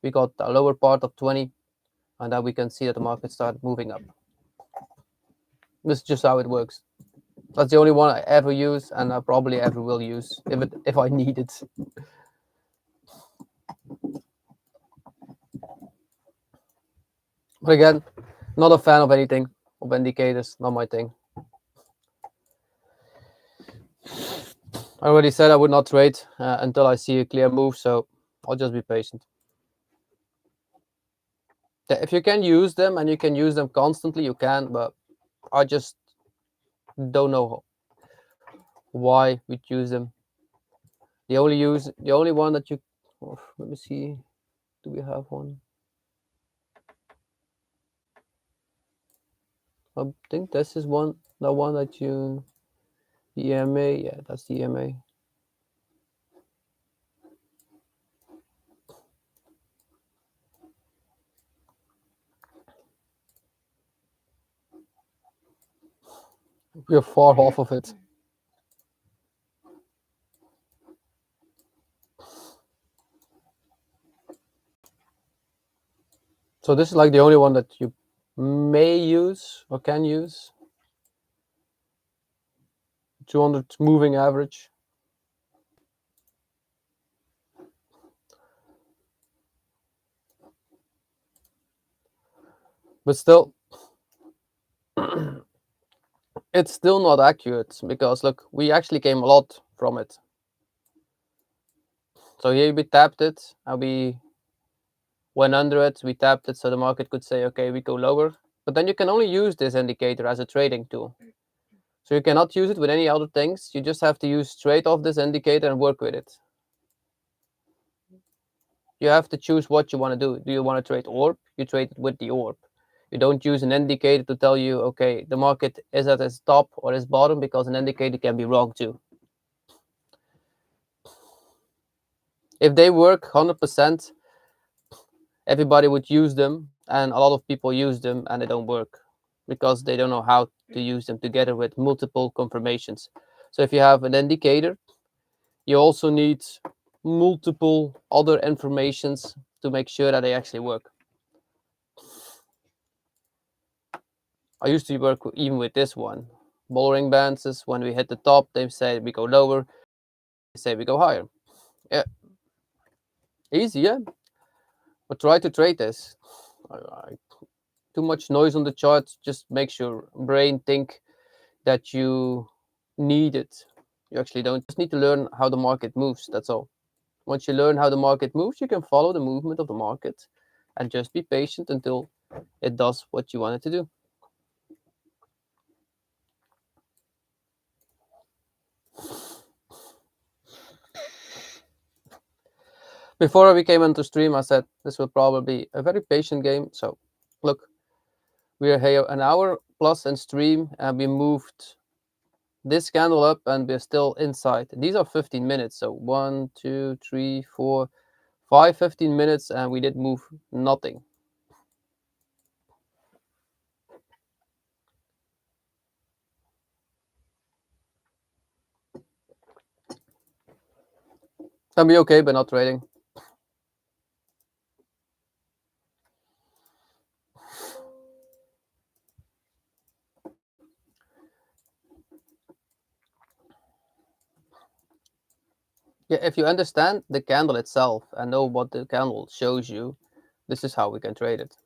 A: We got the lower part of 20, and now we can see that the market started moving up. This is just how it works. That's the only one I ever use, and I probably ever will use if I need it. But again, not a fan of anything, of indicators, not my thing. I already said I would not trade until I see a clear move, so I'll just be patient. If you can use them and you can use them constantly, you can, but I just don't know why we'd use them. The only one that you, let me see, do we have one? I think this is one, the one that you, the EMA, yeah, that's the EMA. We're far off of it. So this is like the only one that you may use or can use. 200 moving average. But still, it's still not accurate because look, we actually came a lot from it. So here we tapped it and we went under it, we tapped it so the market could say, okay, we go lower. But then you can only use this indicator as a trading tool. So you cannot use it with any other things. You just have to use straight off this indicator and work with it. You have to choose what you want to do. Do you want to trade orb? You trade it with the orb. You don't use an indicator to tell you, okay, the market is at its top or its bottom, because an indicator can be wrong too. If they work 100%, everybody would use them, and a lot of people use them and they don't work because they don't know how to use them together with multiple confirmations. So if you have an indicator, you also need multiple other informations to make sure that they actually work. I used to work even with this one. Bullring bands is when we hit the top, they say we go lower, they say we go higher. Yeah, easy, yeah. But try to trade this. Too much noise on the chart just makes your brain think that you need it. You actually don't. You just need to learn how the market moves, that's all. Once you learn how the market moves, you can follow the movement of the market and just be patient until it does what you want it to do. Before I came into stream, I said this will probably be a very patient game. So look, we are here an hour plus in stream and we moved this candle up and we're still inside. These are 15 minutes. So 1, 2, 3, 4, 5, 15 minutes and we did move nothing. Can be okay, but not trading. Yeah, if you understand the candle itself and know what the candle shows you, this is how we can trade it.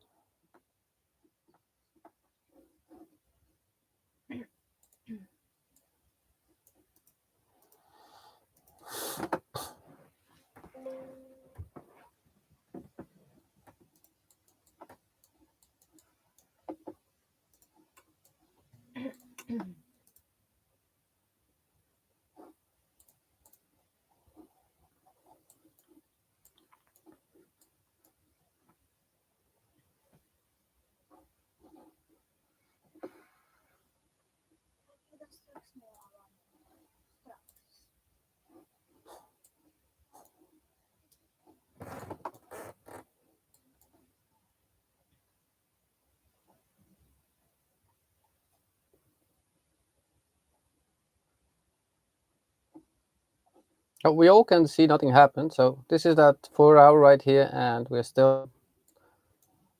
A: We all can see nothing happen. So this is that 4 hour right here, and we're still,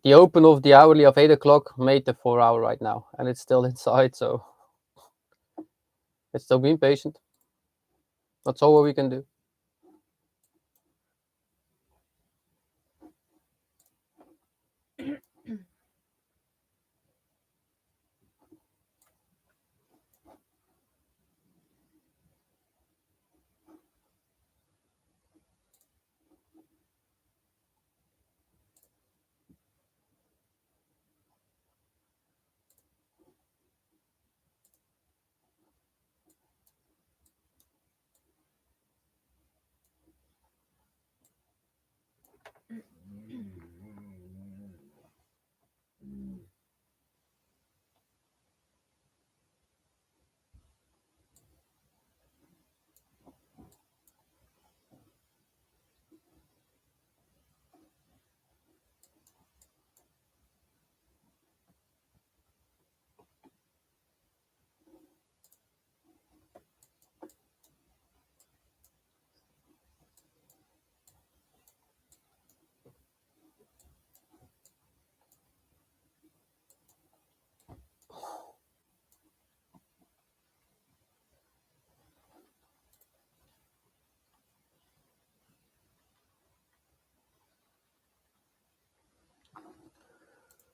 A: the open of the hourly of 8 o'clock made the 4 hour right now, and it's still inside. So it's still being patient. That's all what we can do.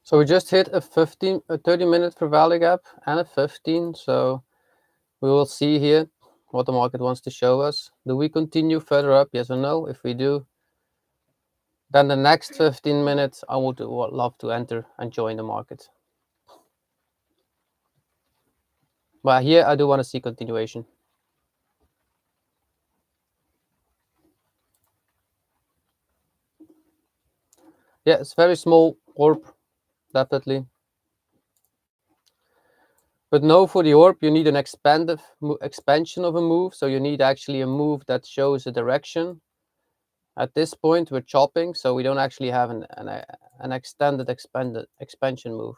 A: So we just hit a 30-minute fair value gap and a 15. So we will see here what the market wants to show us. Do we continue further up? Yes or no? If we do, then the next 15 minutes, I would love to enter and join the market. But here I do want to see continuation. Yeah, it's very small orb, definitely. But no, for the orb, you need an expansion of a move. So you need actually a move that shows a direction. At this point, we're chopping, so we don't actually have an extended expansion move.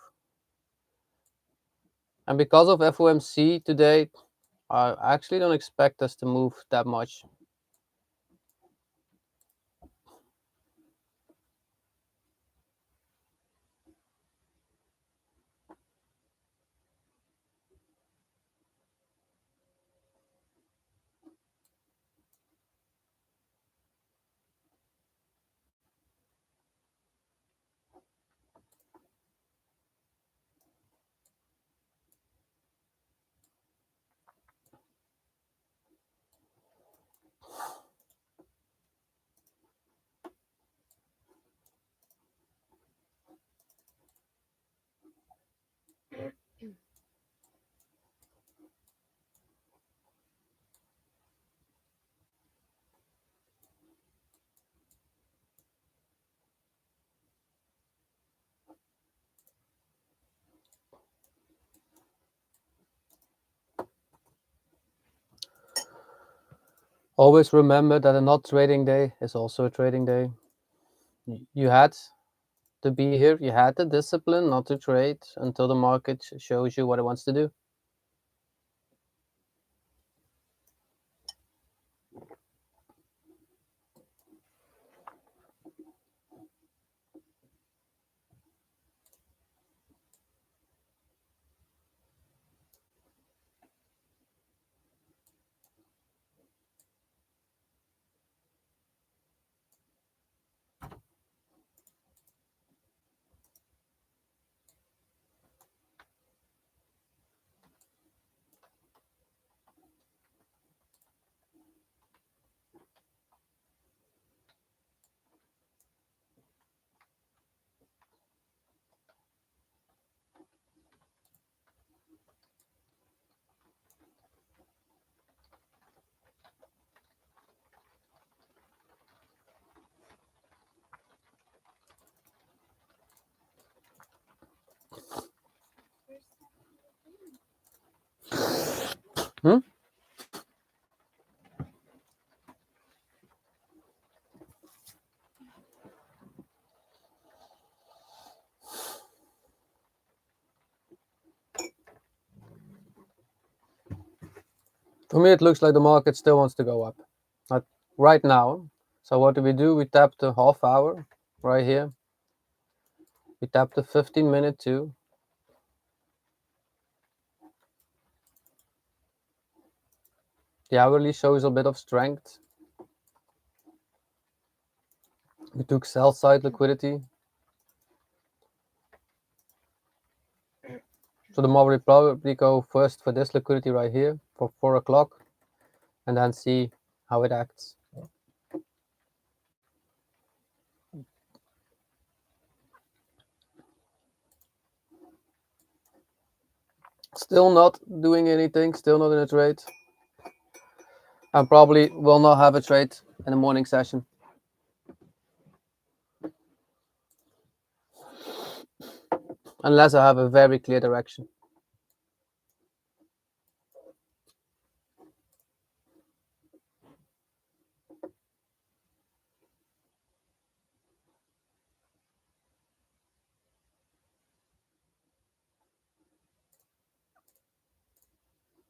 A: And because of FOMC today, I actually don't expect us to move that much. Always remember that a not trading day is also a trading day. You had to be here. You had the discipline not to trade until the market shows you what it wants to do. Hmm? For me, it looks like the market still wants to go up. Right now. So what do? We tap the half hour right here. We tap the 15-minute too. The hourly shows a bit of strength. We took sell side liquidity. So the market will probably go first for this liquidity right here for 4 o'clock and then see how it acts. Still not doing anything, still not in a trade. And probably will not have a trade in the morning session. unless I have a very clear direction.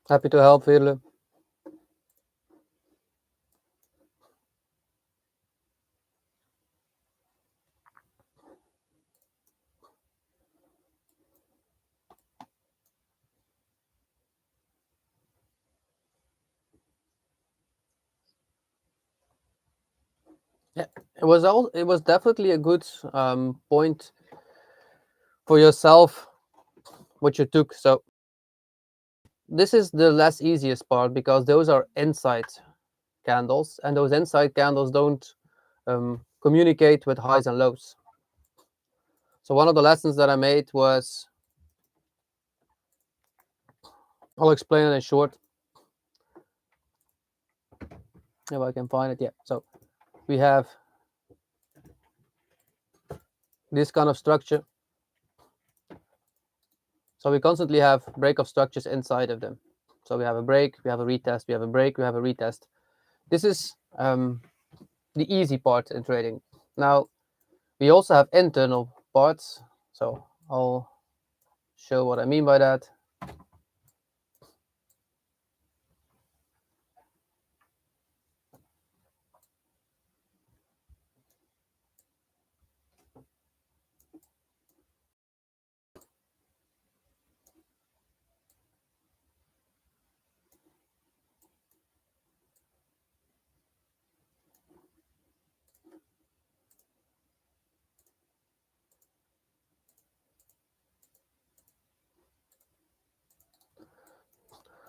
A: Happy to help, Veerle. Yeah, it was definitely a good point for yourself what you took. So this is the less easiest part because those are inside candles, and those inside candles don't communicate with highs and lows. So one of the lessons that I made was, I'll explain it in short if I can find it. Yeah, so we have this kind of structure. So we constantly have break of structures inside of them. So we have a break, we have a retest, we have a break, we have a retest. This is the easy part in trading. Now, we also have internal parts. So I'll show what I mean by that.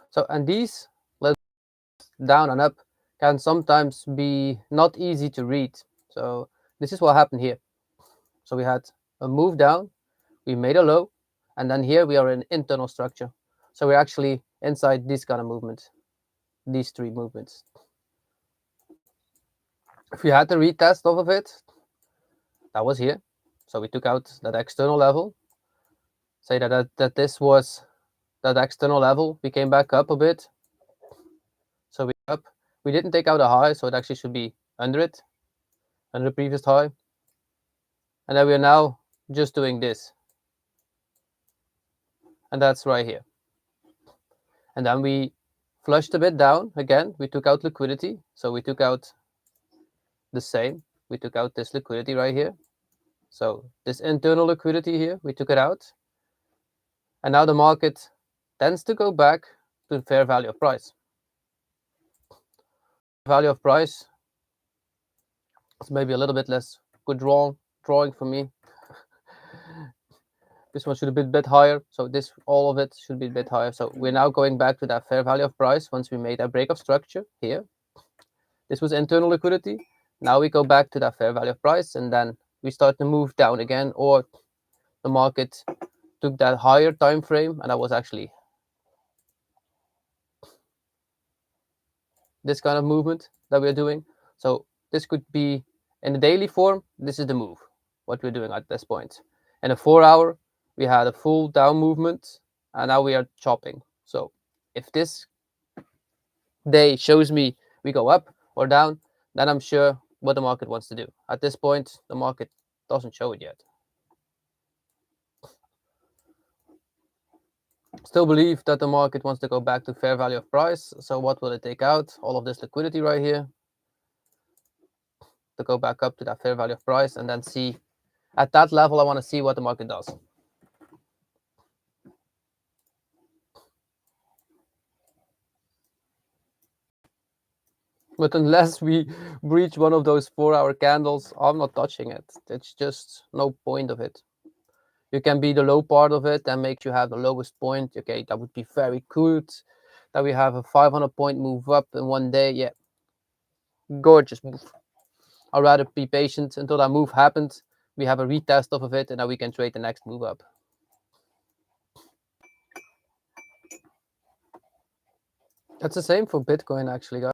A: So, and these down and up can sometimes be not easy to read. So this is what happened here. So we had a move down, we made a low, and then here we are in internal structure. So we're actually inside this kind of movement, these three movements. If we had the retest off of it, that was here. So we took out that external level. Say that this was that external level. We came back up a bit. So we up. We didn't take out a high, so it actually should be under it, under the previous high. And then we are now just doing this. And that's right here. And then we flushed a bit down again. We took out liquidity. So we took out the same. We took out this liquidity right here. So this internal liquidity here, we took it out. And now the market tends to go back to the fair value of price. Value of price is maybe a little bit less good drawing for me. This one should be a bit higher. So this, all of it should be a bit higher. So we're now going back to that fair value of price once we made a break of structure here. This was internal liquidity. Now we go back to that fair value of price, and then we start to move down again, or the market took that higher time frame, and that was actually this kind of movement that we're doing. So this could be in the daily form. This is the move, what we're doing at this point. In a 4 hour, we had a full down movement, and now we are chopping. So if this day shows me we go up or down, then I'm sure what the market wants to do. At this point, the market doesn't show it yet. Still believe that the market wants to go back to fair value of price. So what will it take out? All of this liquidity right here to go back up to that fair value of price, and then see at that level, I want to see what the market does. But unless we breach one of those 4 hour candles, I'm not touching it. It's just no point of it. You can be the low part of it and make you have the lowest point. Okay, that would be very good. That we have a 500 point move up in one day. Yeah, gorgeous move. I'd rather be patient until that move happens. We have a retest of it, and then we can trade the next move up. That's the same for Bitcoin, actually, guys.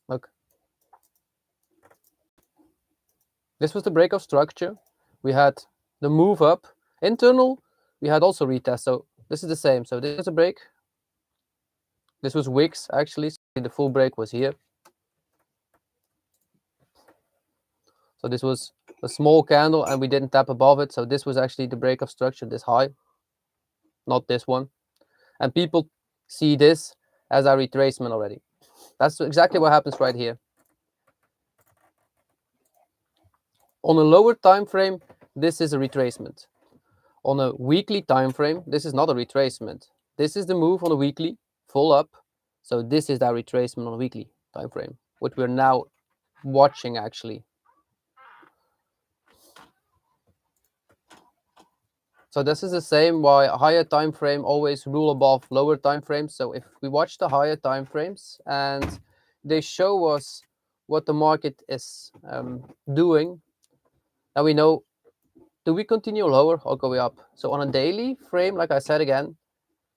A: Look, this was the break of structure. we had the move up. Internal, we had also retest. So this is the same. So this is a break. This was wicks actually. So the full break was here. So this was a small candle and we didn't tap above it. So this was actually the break of structure, this high, not this one. And people see this as our retracement already. That's exactly what happens right here. On a lower time frame, this is a retracement. On a weekly time frame, this is not a retracement. This is the move on a weekly, full up. So this is our retracement on a weekly time frame, what we're now watching actually. So this is the same why a higher time frame always rule above lower time frames. So if we watch the higher time frames and they show us what the market is doing, and we know, do we continue lower or go up? So on a daily frame, like I said again,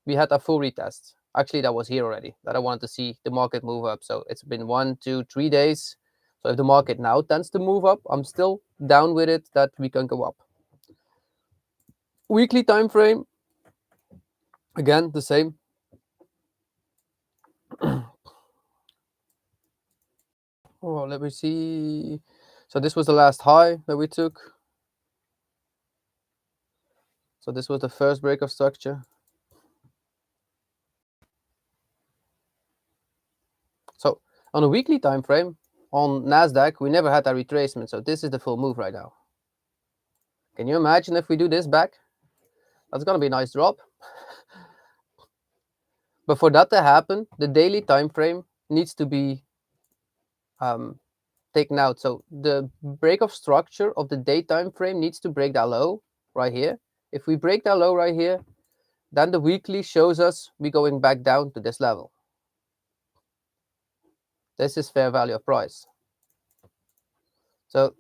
A: we had a full retest. Actually, that was here already, that I wanted to see the market move up. So it's been 1, 2, 3 days. So if the market now tends to move up, I'm still down with it that we can go up. Weekly time frame, again, the same. Oh, let me see. So this was the last high that we took. So this was the first break of structure. So on a weekly time frame, on NASDAQ, we never had a retracement. So this is the full move right now. Can you imagine if we do this back? That's going to be a nice drop. But for that to happen, the daily time frame needs to be taken out. So the break of structure of the day time frame needs to break that low right here. If we break that low right here, then the weekly shows us we're going back down to this level. This is fair value of price. So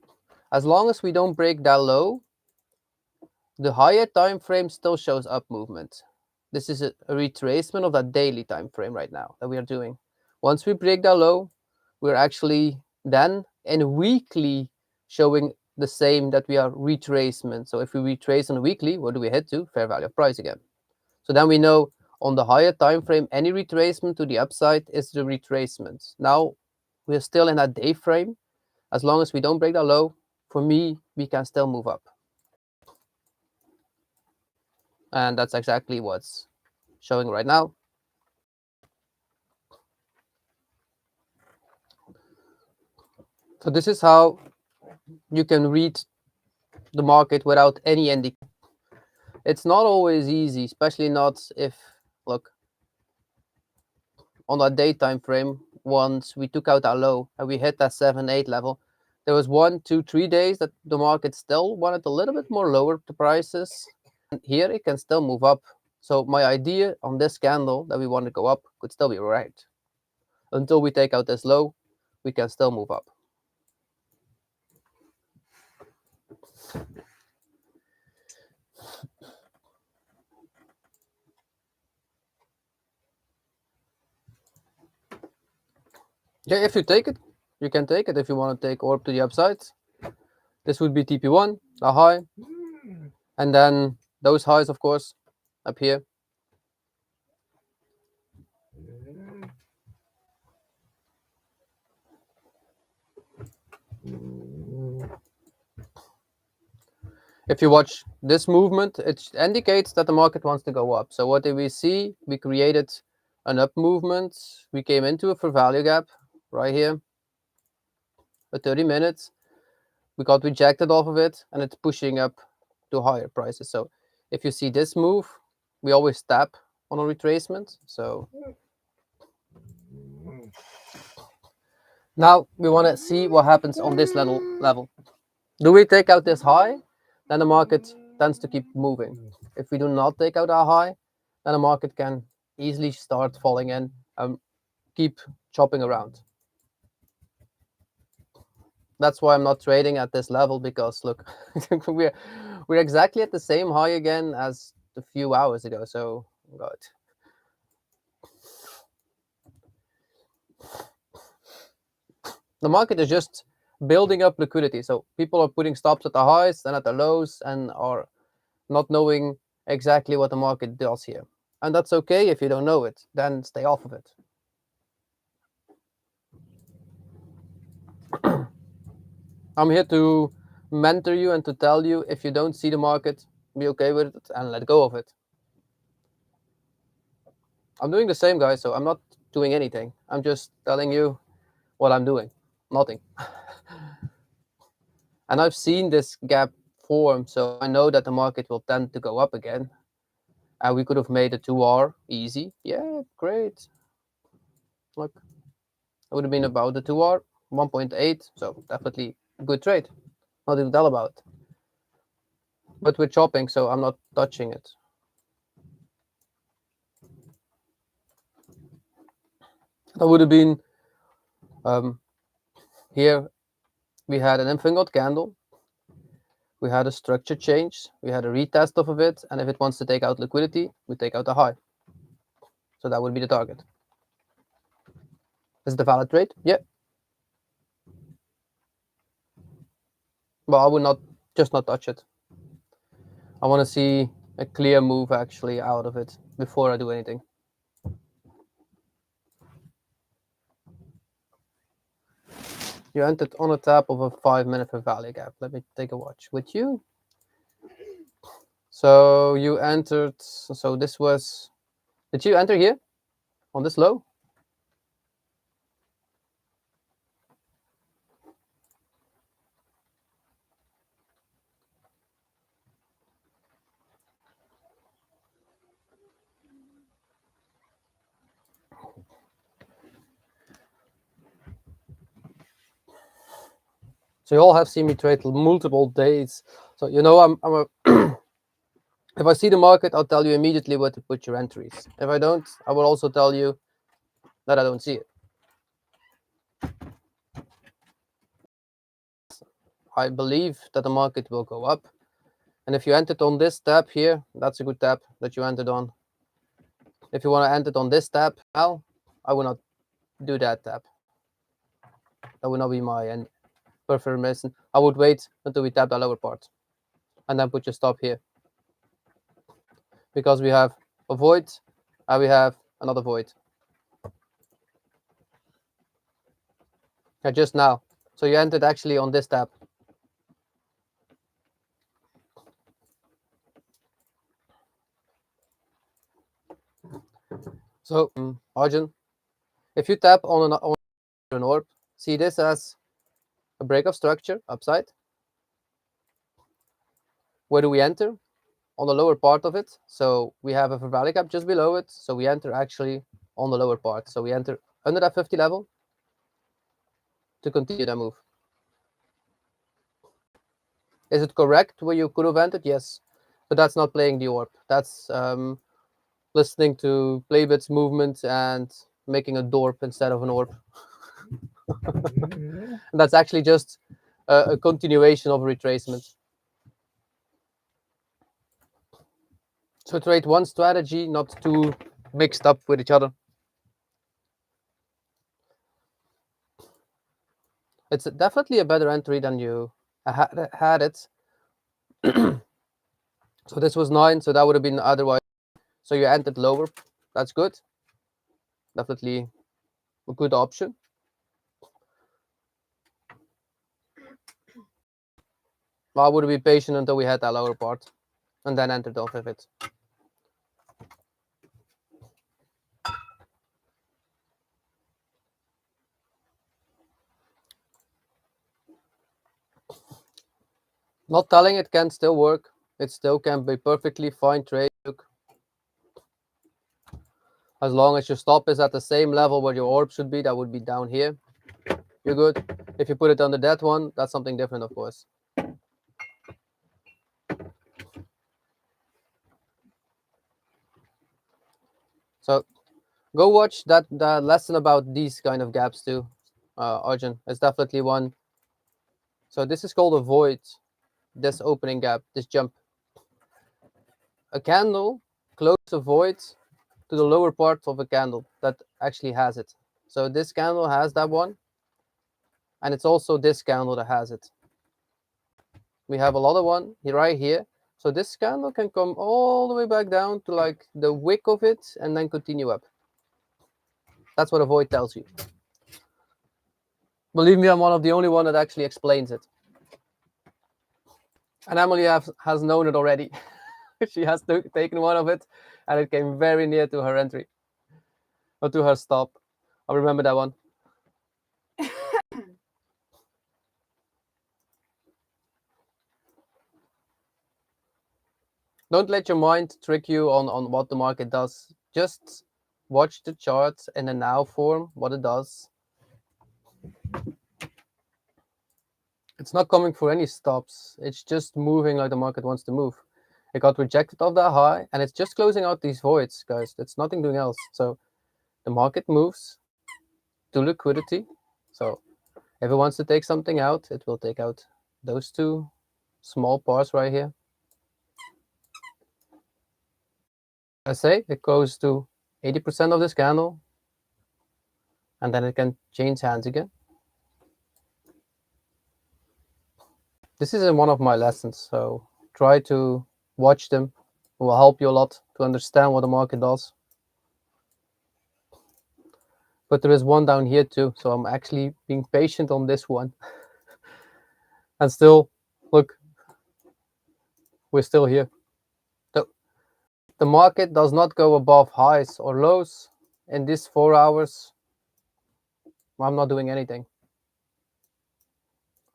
A: as long as we don't break that low, the higher time frame still shows up movement. This is a retracement of that daily time frame right now that we are doing. Once we break that low, we're actually then in weekly showing the same, that we are retracement. So if we retrace on a weekly, what do we head to? Fair value of price again. So then we know on the higher time frame, any retracement to the upside is the retracement. Now we're still in that day frame. As long as we don't break that low, for me, we can still move up. And that's exactly what's showing right now. So this is how you can read the market without any indication. It's not always easy, especially not if, look, on that day time frame, once we took out our low and we hit that 7, 8 level, there was 1, 2, 3 days that the market still wanted a little bit more lower the prices. And here it can still move up. So my idea on this candle that we want to go up could still be right. Until we take out this low, we can still move up. Yeah, if you take it, you can take it if you want to take orb to the upside. This would be TP1, a high. And then those highs, of course, up here. If you watch this movement, it indicates that the market wants to go up. So what did we see? We created an up movement. We came into a fair value gap right here at 30 minutes. We got rejected off of it, and it's pushing up to higher prices. So if you see this move, we always tap on a retracement. So now we want to see what happens on this level. Do we take out this high? Then the market tends to keep moving. If we do not take out our high, then the market can easily start falling in and keep chopping around. That's why I'm not trading at this level, because look, we're exactly at the same high again as a few hours ago. So God. The market is just building up liquidity. So people are putting stops at the highs and at the lows and are not knowing exactly what the market does here. And that's okay if you don't know it, then stay off of it. I'm here to mentor you and to tell you, if you don't see the market, be okay with it and let go of it. I'm doing the same, guys, so I'm not doing anything. I'm just telling you what I'm doing. Nothing. And I've seen this gap form, so I know that the market will tend to go up again. And we could have made a 2R easy. Yeah, great. Look, it would have been about the 2R, 1.8, so definitely a good trade. Nothing to tell about. But we're chopping, so I'm not touching it. That would have been here. We had an infinite candle. We had a structure change. We had a retest of it, and if it wants to take out liquidity, we take out the high. So that would be the target. Is it a valid trade? Yeah. But I would not touch it. I want to see a clear move actually out of it before I do anything. You entered on the top of a 5-minute fair value gap. Let me take a watch with you. So you entered, so this was, did you enter here on this low? So you all have seen me trade multiple days. So you know I'm a if I see the market, I'll tell you immediately where to put your entries. If I don't, I will also tell you that I don't see it. I believe that the market will go up. And if you entered on this tab here, that's a good tab that you entered on. If you want to enter on this tab now, I will not do that tab. That would not be my preferred medicine. I would wait until we tap the lower part and then put your stop here. Because we have a void and we have another void. Just now. So you entered actually on this tab. So, Arjun, if you tap on an orb, see this as a break of structure upside. Where do we enter? On the lower part of it. So we have a fair value gap just below it. So we enter actually on the lower part. So we enter under that 50 level to continue that move. Is it correct where you could have entered? Yes. But that's not playing the orb. That's listening to Playbit's movement and making a dorp instead of an orb. That's actually just a continuation of a retracement. So trade one strategy, not too mixed up with each other. It's definitely a better entry than you had it. So this was 9, so that would have been otherwise. So you entered lower. That's good. Definitely a good option. I would be patient until we had that lower part and then entered off of it. Not telling it can still work. It still can be perfectly fine trade. As long as your stop is at the same level where your orb should be, that would be down here. You're good. If you put it under that one, that's something different, of course. So go watch that lesson about these kind of gaps too, Arjun. It's definitely one. So this is called a void, this opening gap, this jump. A candle closes a void to the lower part of a candle that actually has it. So this candle has that one. and it's also this candle that has it. We have a lot of one right here. So this candle can come all the way back down to like the wick of it and then continue up. That's what a void tells you. Believe me, I'm one of the only one that actually explains it. And Emily has known it already. She has taken one of it, and it came very near to her entry, or to her stop. I remember that one. Don't let your mind trick you on what the market does. Just watch the chart in a now form, what it does. It's not coming for any stops. It's just moving like the market wants to move. It got rejected off that high, and it's just closing out these voids, guys. It's nothing doing else. So the market moves to liquidity. So if it wants to take something out, it will take out those two small parts right here. I say it goes to 80% of this candle, and then it can change hands again. This is in one of my lessons, so try to watch them. It will help you a lot to understand what the market does. But there is one down here too, so I'm actually being patient on this one. And still, look, we're still here. The market does not go above highs or lows in these 4 hours. I'm not doing anything.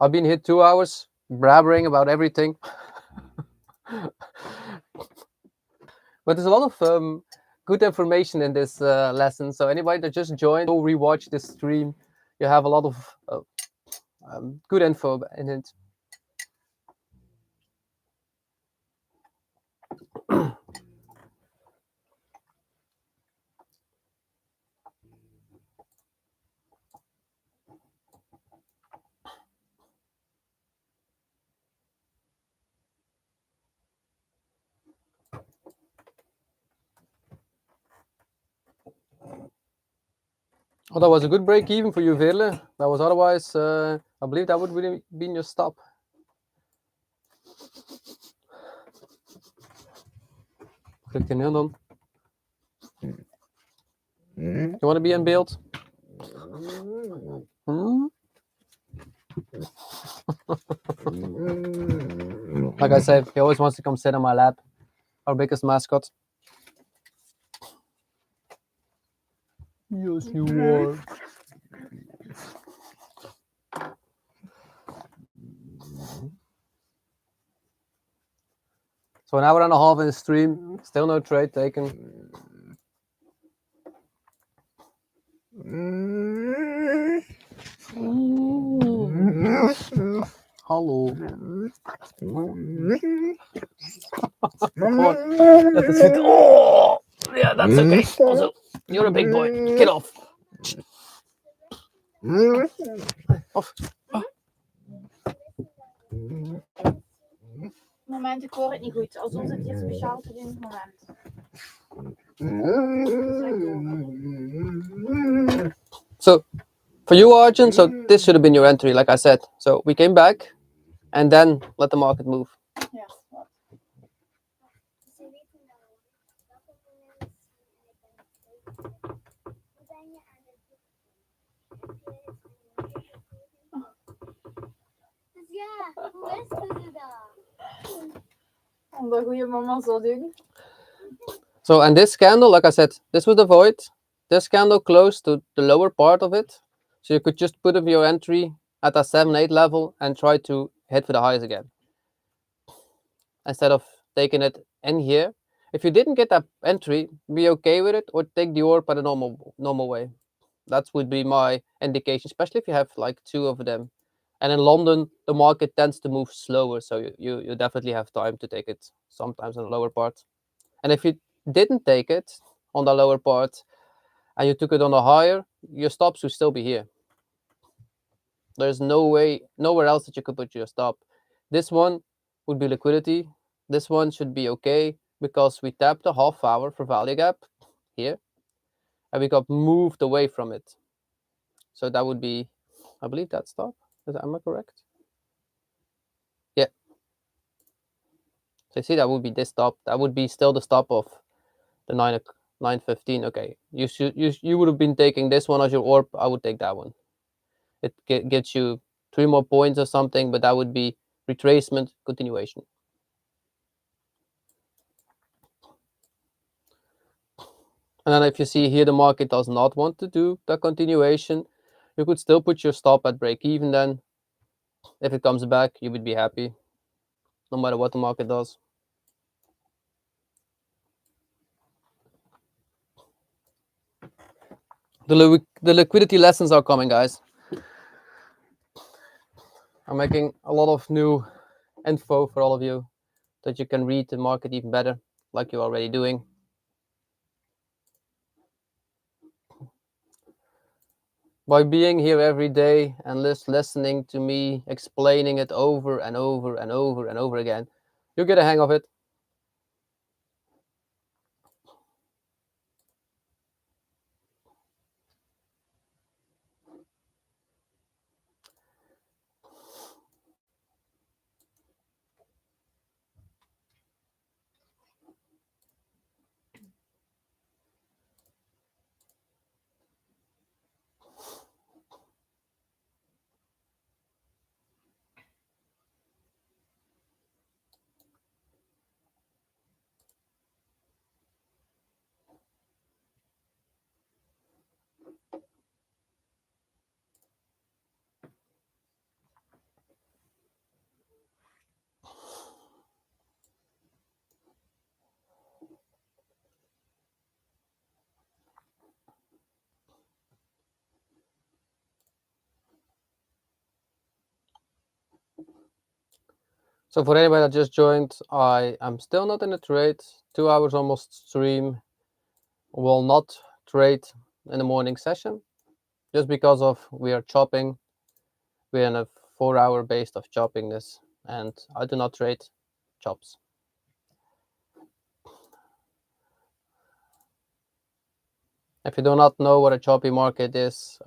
A: I've been here 2 hours blabbering about everything. But there's a lot of good information in this lesson. So anybody that just joined, go rewatch this stream. You have a lot of good info in it. Oh, that was a good break even for you, Veerle. That was otherwise, I believe that would really be your stop. Klik er neer dan. You want to be in beeld? Like I said, he always wants to come sit on my lap. Our biggest mascot. Yes, you are. So an hour and a half in the stream, still no trade taken. Hallo. Oh, yeah, that's okay. Also, you're a big boy. Get off. Off.
B: Moment, ik hoor het niet goed. Alsof het hier speciaal te doen moment.
A: So, for you, Arjun, so this should have been your entry, like I said. So we came back, and then let the market move.
B: Yes, wat?
C: Ja, hoe wisten ze dat?
B: Omdat goede mama zo doen.
A: So, and this candle, like I said, this was the void. This candle closed to the lower part of it. So you could just put up your entry at a 7-8 level and try to hit for the highs again. Instead of taking it in here. If you didn't get that entry, be okay with it or take the orb by the normal way. That would be my indication, especially if you have like 2 of them. And in London, the market tends to move slower, so you definitely have time to take it sometimes on the lower part. And if you didn't take it on the lower part and you took it on the higher, your stops would still be here. There's nowhere else that you could put your stop. This one would be liquidity. This one should be okay because we tapped a half hour for value gap here and we got moved away from it. So that would be I believe that stop. Am I correct? Yeah. So you see, that would be this stop. That would be still the stop of the 9:15. Okay, you would have been taking this one as your orb. I would take that one. It gets you 3 more points or something, but that would be retracement continuation. And then if you see here the market does not want to do the continuation, you could still put your stop at break even. Then if it comes back, you would be happy no matter what the market does. The liquidity lessons are coming, guys. I'm making a lot of new info for all of you that you can read the market even better, like you're already doing. By being here every day and listening to me explaining it over and over and over and over again, you get a hang of it. So for anybody that just joined, I am still not in a trade. 2 hours almost stream. Will not trade in the morning session just because of we are chopping. We're in a 4-hour base of chopping this, and I do not trade chops. If you do not know what a choppy market is,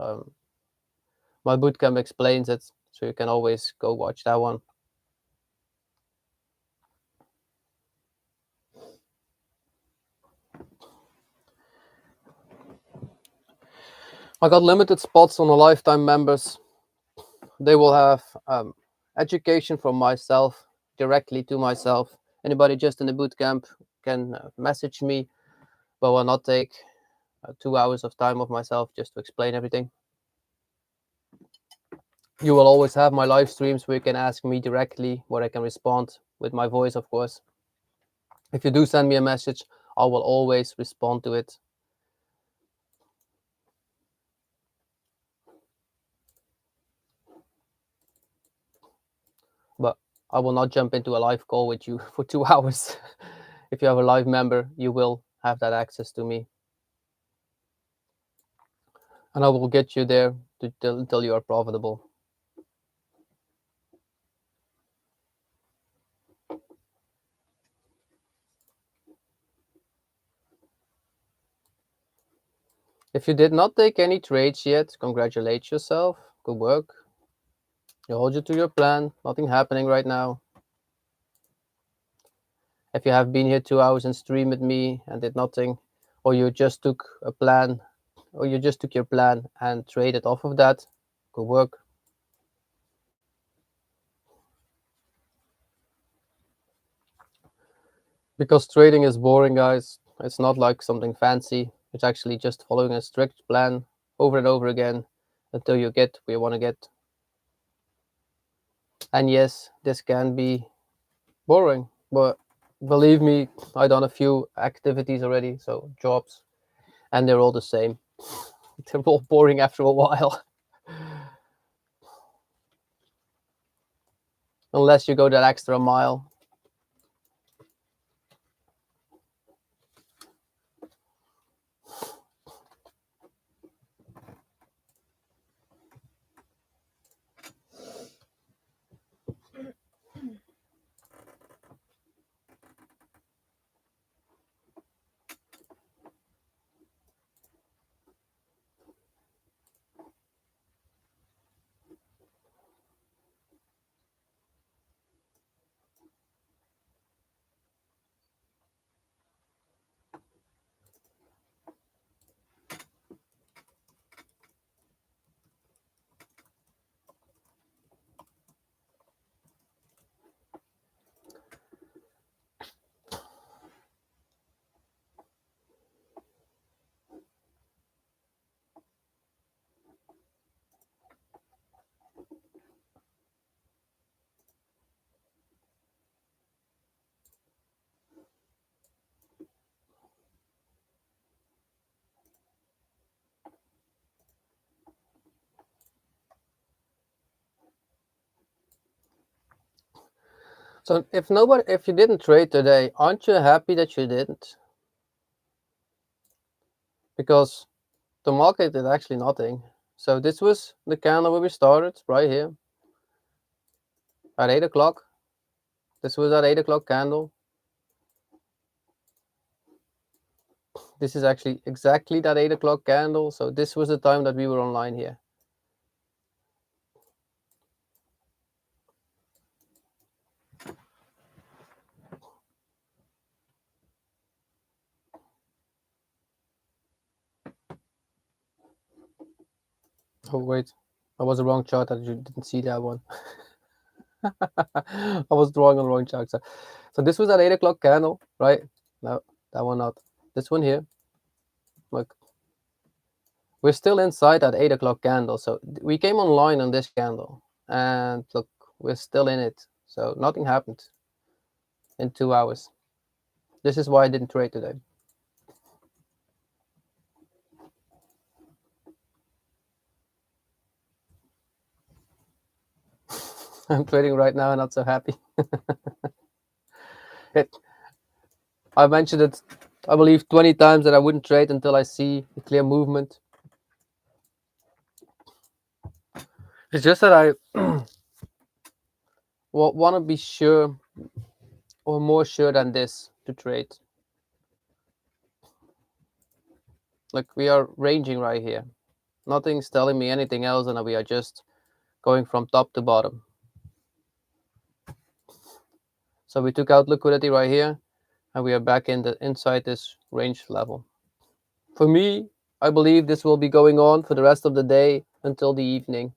A: my bootcamp explains it, so you can always go watch that one. I got limited spots on the lifetime members. They will have education from myself, directly to myself. Anybody just in the bootcamp can message me, but will not take 2 hours of time of myself just to explain everything. You will always have my live streams where you can ask me directly, where I can respond with my voice, of course. If you do send me a message, I will always respond to it. But I will not jump into a live call with you for 2 hours. If you have a live member, you will have that access to me. And I will get you there until you are profitable. If you did not take any trades yet, congratulate yourself. Good work. You hold you to your plan. Nothing happening right now. If you have been here 2 hours and streamed with me and did nothing, or you just took a plan, or you just took your plan and traded off of that, good work. Because trading is boring, guys. It's not like something fancy. It's actually just following a strict plan over and over again until you get where you want to get. And yes, this can be boring, but believe me, I've done a few activities already, so jobs, and they're all the same. They're all boring after a while. Unless you go that extra mile. So if you didn't trade today, aren't you happy that you didn't? Because the market did actually nothing. So this was the candle where we started, right here. At 8 o'clock. This was that 8 o'clock candle. This is actually exactly that 8 o'clock candle. So this was the time that we were online here. Oh, wait. I was the wrong chart. You didn't see that one. I was drawing on the wrong chart. So this was that 8 o'clock candle, right? No, that one not. This one here. Look. We're still inside that 8 o'clock candle. So we came online on this candle. And look, we're still in it. So nothing happened in 2 hours. This is why I didn't trade today. I'm trading right now and not so happy. I mentioned it, I believe, 20 times that I wouldn't trade until I see a clear movement. It's just that I want to be sure or more sure than this to trade. Like we are ranging right here. Nothing's telling me anything else than that we are just going from top to bottom. So we took out liquidity right here and we are back inside this range level. For me, I believe this will be going on for the rest of the day until the evening.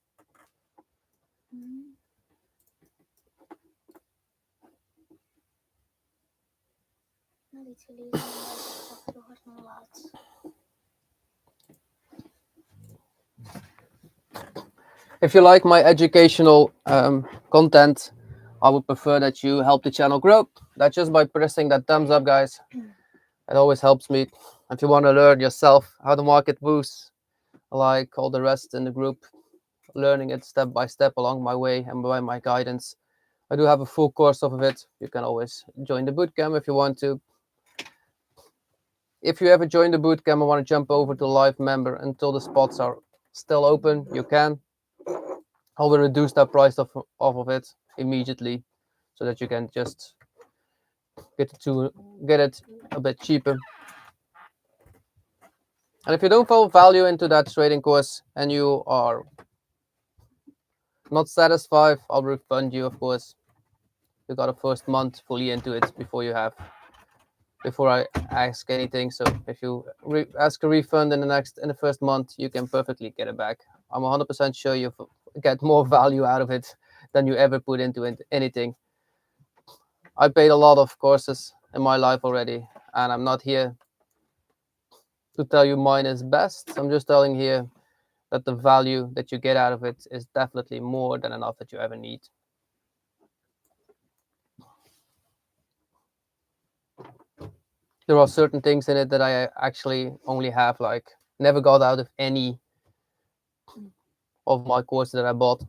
A: If you like my educational content, I would prefer that you help the channel grow. That's just by pressing that thumbs up, guys. It always helps me. If you want to learn yourself how the market moves, like all the rest in the group, learning it step by step along my way and by my guidance. I do have a full course of it. You can always join the bootcamp if you want to. If you ever join the bootcamp and want to jump over to live member until the spots are still open, you can. I will reduce that price off of it immediately so that you can just get it a bit cheaper. And if you don't fall value into that trading course and you are not satisfied, I'll refund you, of course. You got a first month fully into it before I ask anything. So if you ask a refund in the first month, you can perfectly get it back. I'm 100% sure you get more value out of it than you ever put into anything. I paid a lot of courses in my life already, and I'm not here to tell you mine is best. I'm just telling here that the value that you get out of it is definitely more than enough that you ever need. There are certain things in it that I actually only have never got out of any of my courses that I bought.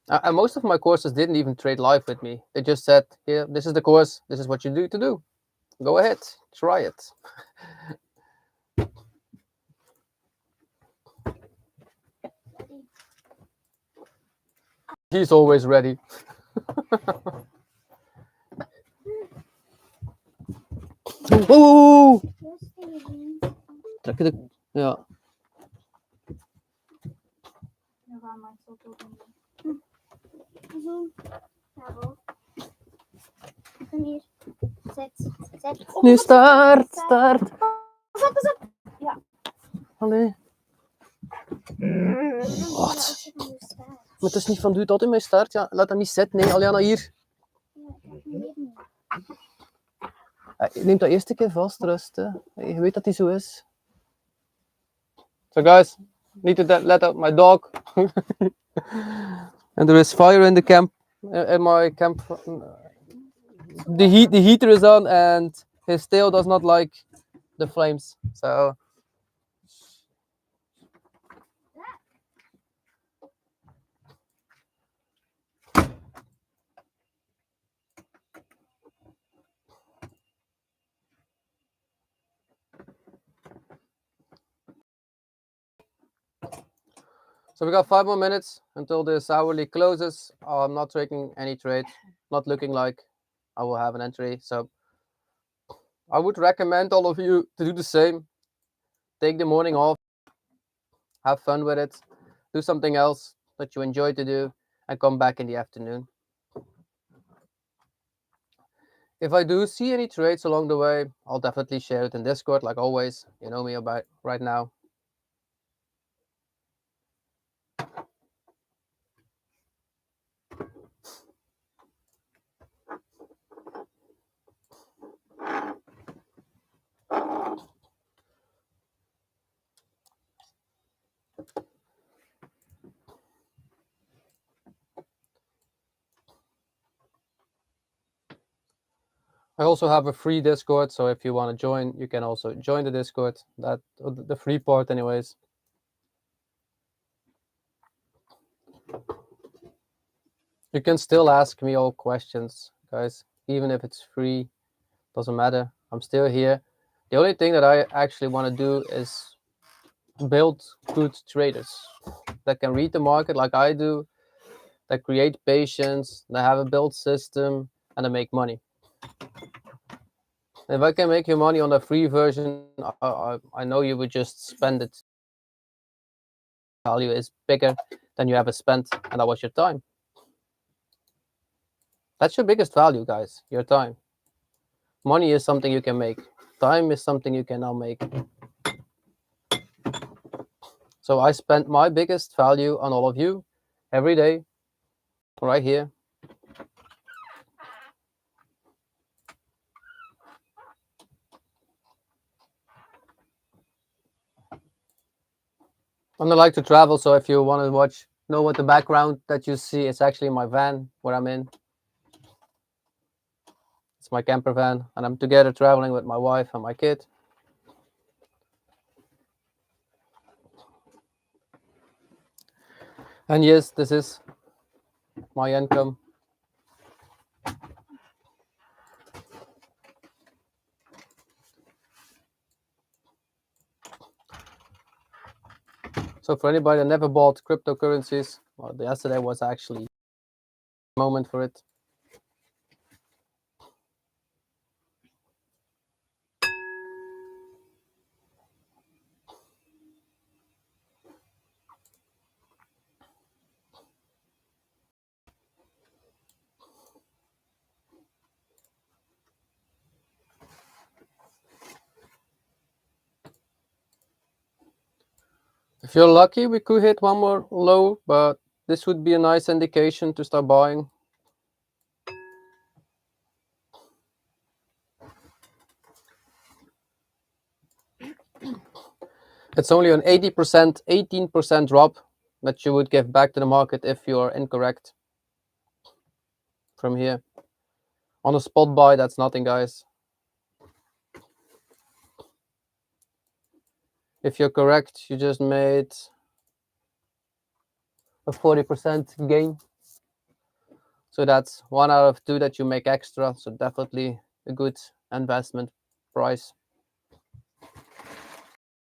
A: And most of my courses didn't even trade live with me. They just said, here, this is the course. This is what you do to do. Go ahead, try it. He's always ready. Whoa! Ja.
B: Nu gaan mijn tot doen.
C: Hier. Zet.
A: Nu start.
B: Pas op. Ja.
A: Allee. Wat? Maar het is niet van doe het altijd mee start. Ja, laat dat niet zitten. Nee, Aljana hier. Neem dat eerst een keer vast, rust. Hè. Je weet dat die zo is. So guys, need to let out my dog. And there is fire in the camp, in my camp. The heater is on and his tail does not like the flames. So we got 5 more minutes until this hourly closes. I'm not taking any trade, not looking like I will have an entry. So I would recommend all of you to do the same. Take the morning off, have fun with it, do something else that you enjoy to do, and come back in the afternoon. If I do see any trades along the way, I'll definitely share it in Discord, like always. You know me about right now. I also have a free Discord, so if you want to join, you can also join the Discord. That the free part, anyways. You can still ask me all questions, guys, even if it's free. Doesn't matter. I'm still here. The only thing that I actually want to do is build good traders that can read the market like I do, that create patience, that have a build system, and that make money. If I can make you money on the free version, I know you would just spend it. Value is bigger than you ever spent, and that was your time. That's your biggest value, guys, your time. Money is something you can make. Time is something you can now make. So I spent my biggest value on all of you every day, right here. And I like to travel, so if you want to know what the background that you see, it's actually my van where I'm in. It's my camper van, and I'm together traveling with my wife and my kid. And yes, this is my income. So for anybody that never bought cryptocurrencies, well, yesterday was actually a moment for it. If you're lucky, we could hit one more low, but this would be a nice indication to start buying. It's only an 80%, 18% drop that you would give back to the market if you're incorrect from here. On a spot buy, that's nothing, guys. If you're correct, you just made a 40% gain. So that's 1 out of 2 that you make extra. So definitely a good investment price.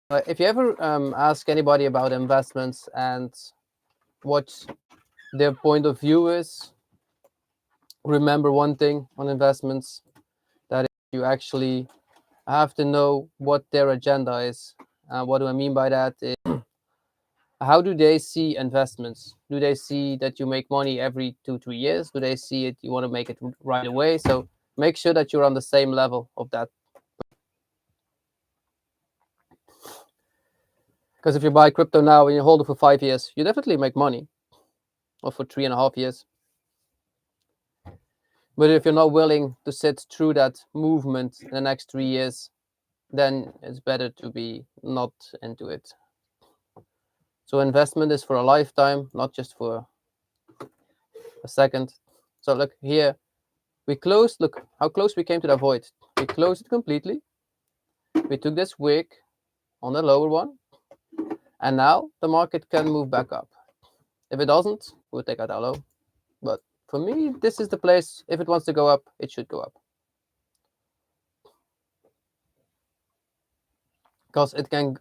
A: If you ever ask anybody about investments and what their point of view is, remember one thing on investments, that you actually have to know what their agenda is. What do I mean by that? How do they see investments? Do they see that you make money every 2-3 years? Do they see it you want to make it right away? So make sure that you're on the same level of that. Because if you buy crypto now and you hold it for 5 years, you definitely make money, or for 3.5 years. But if you're not willing to sit through that movement in the next 3 years, then it's better to be not into it. So investment is for a lifetime, not just for a second. So look here, we closed, look how close we came to the void. We closed it completely. We took this wick on the lower one, and now the market can move back up. If it doesn't, we'll take out our low. But for me, this is the place. If it wants to go up, it should go up. Because it can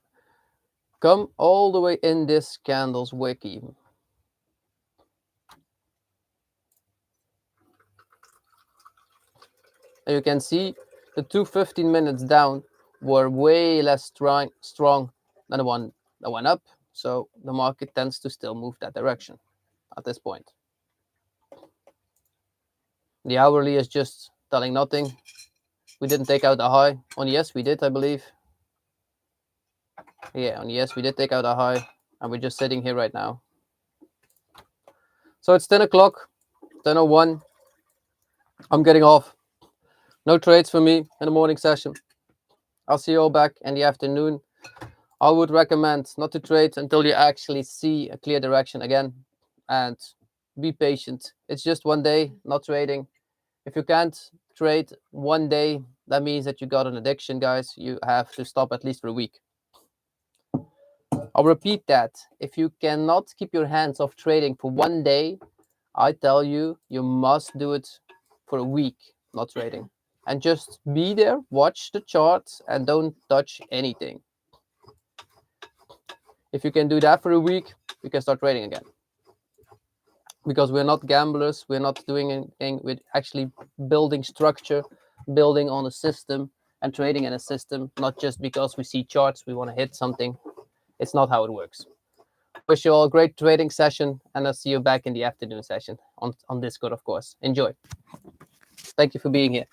A: come all the way in this candle's wick even. And you can see the 2 15 minutes down were way less strong than the one that went up. So the market tends to still move that direction at this point. The hourly is just telling nothing. We didn't take out a high. On yes, we did, I believe. Yeah, on yes, we did take out a high. And we're just sitting here right now. So it's 10 o'clock, 10:01. I'm getting off. No trades for me in the morning session. I'll see you all back in the afternoon. I would recommend not to trade until you actually see a clear direction again, and be patient. It's just one day, not trading. If you can't trade one day, that means that you got an addiction, guys. You have to stop at least for a week. I'll repeat that. If you cannot keep your hands off trading for one day, I tell you, you must do it for a week, not trading. And just be there, watch the charts, and don't touch anything. If you can do that for a week, you can start trading again. Because we're not gamblers, we're not doing anything, we're actually building structure, building on a system, and trading in a system, not just because we see charts, we want to hit something. It's not how it works. Wish you all a great trading session, and I'll see you back in the afternoon session on Discord, of course. Enjoy. Thank you for being here.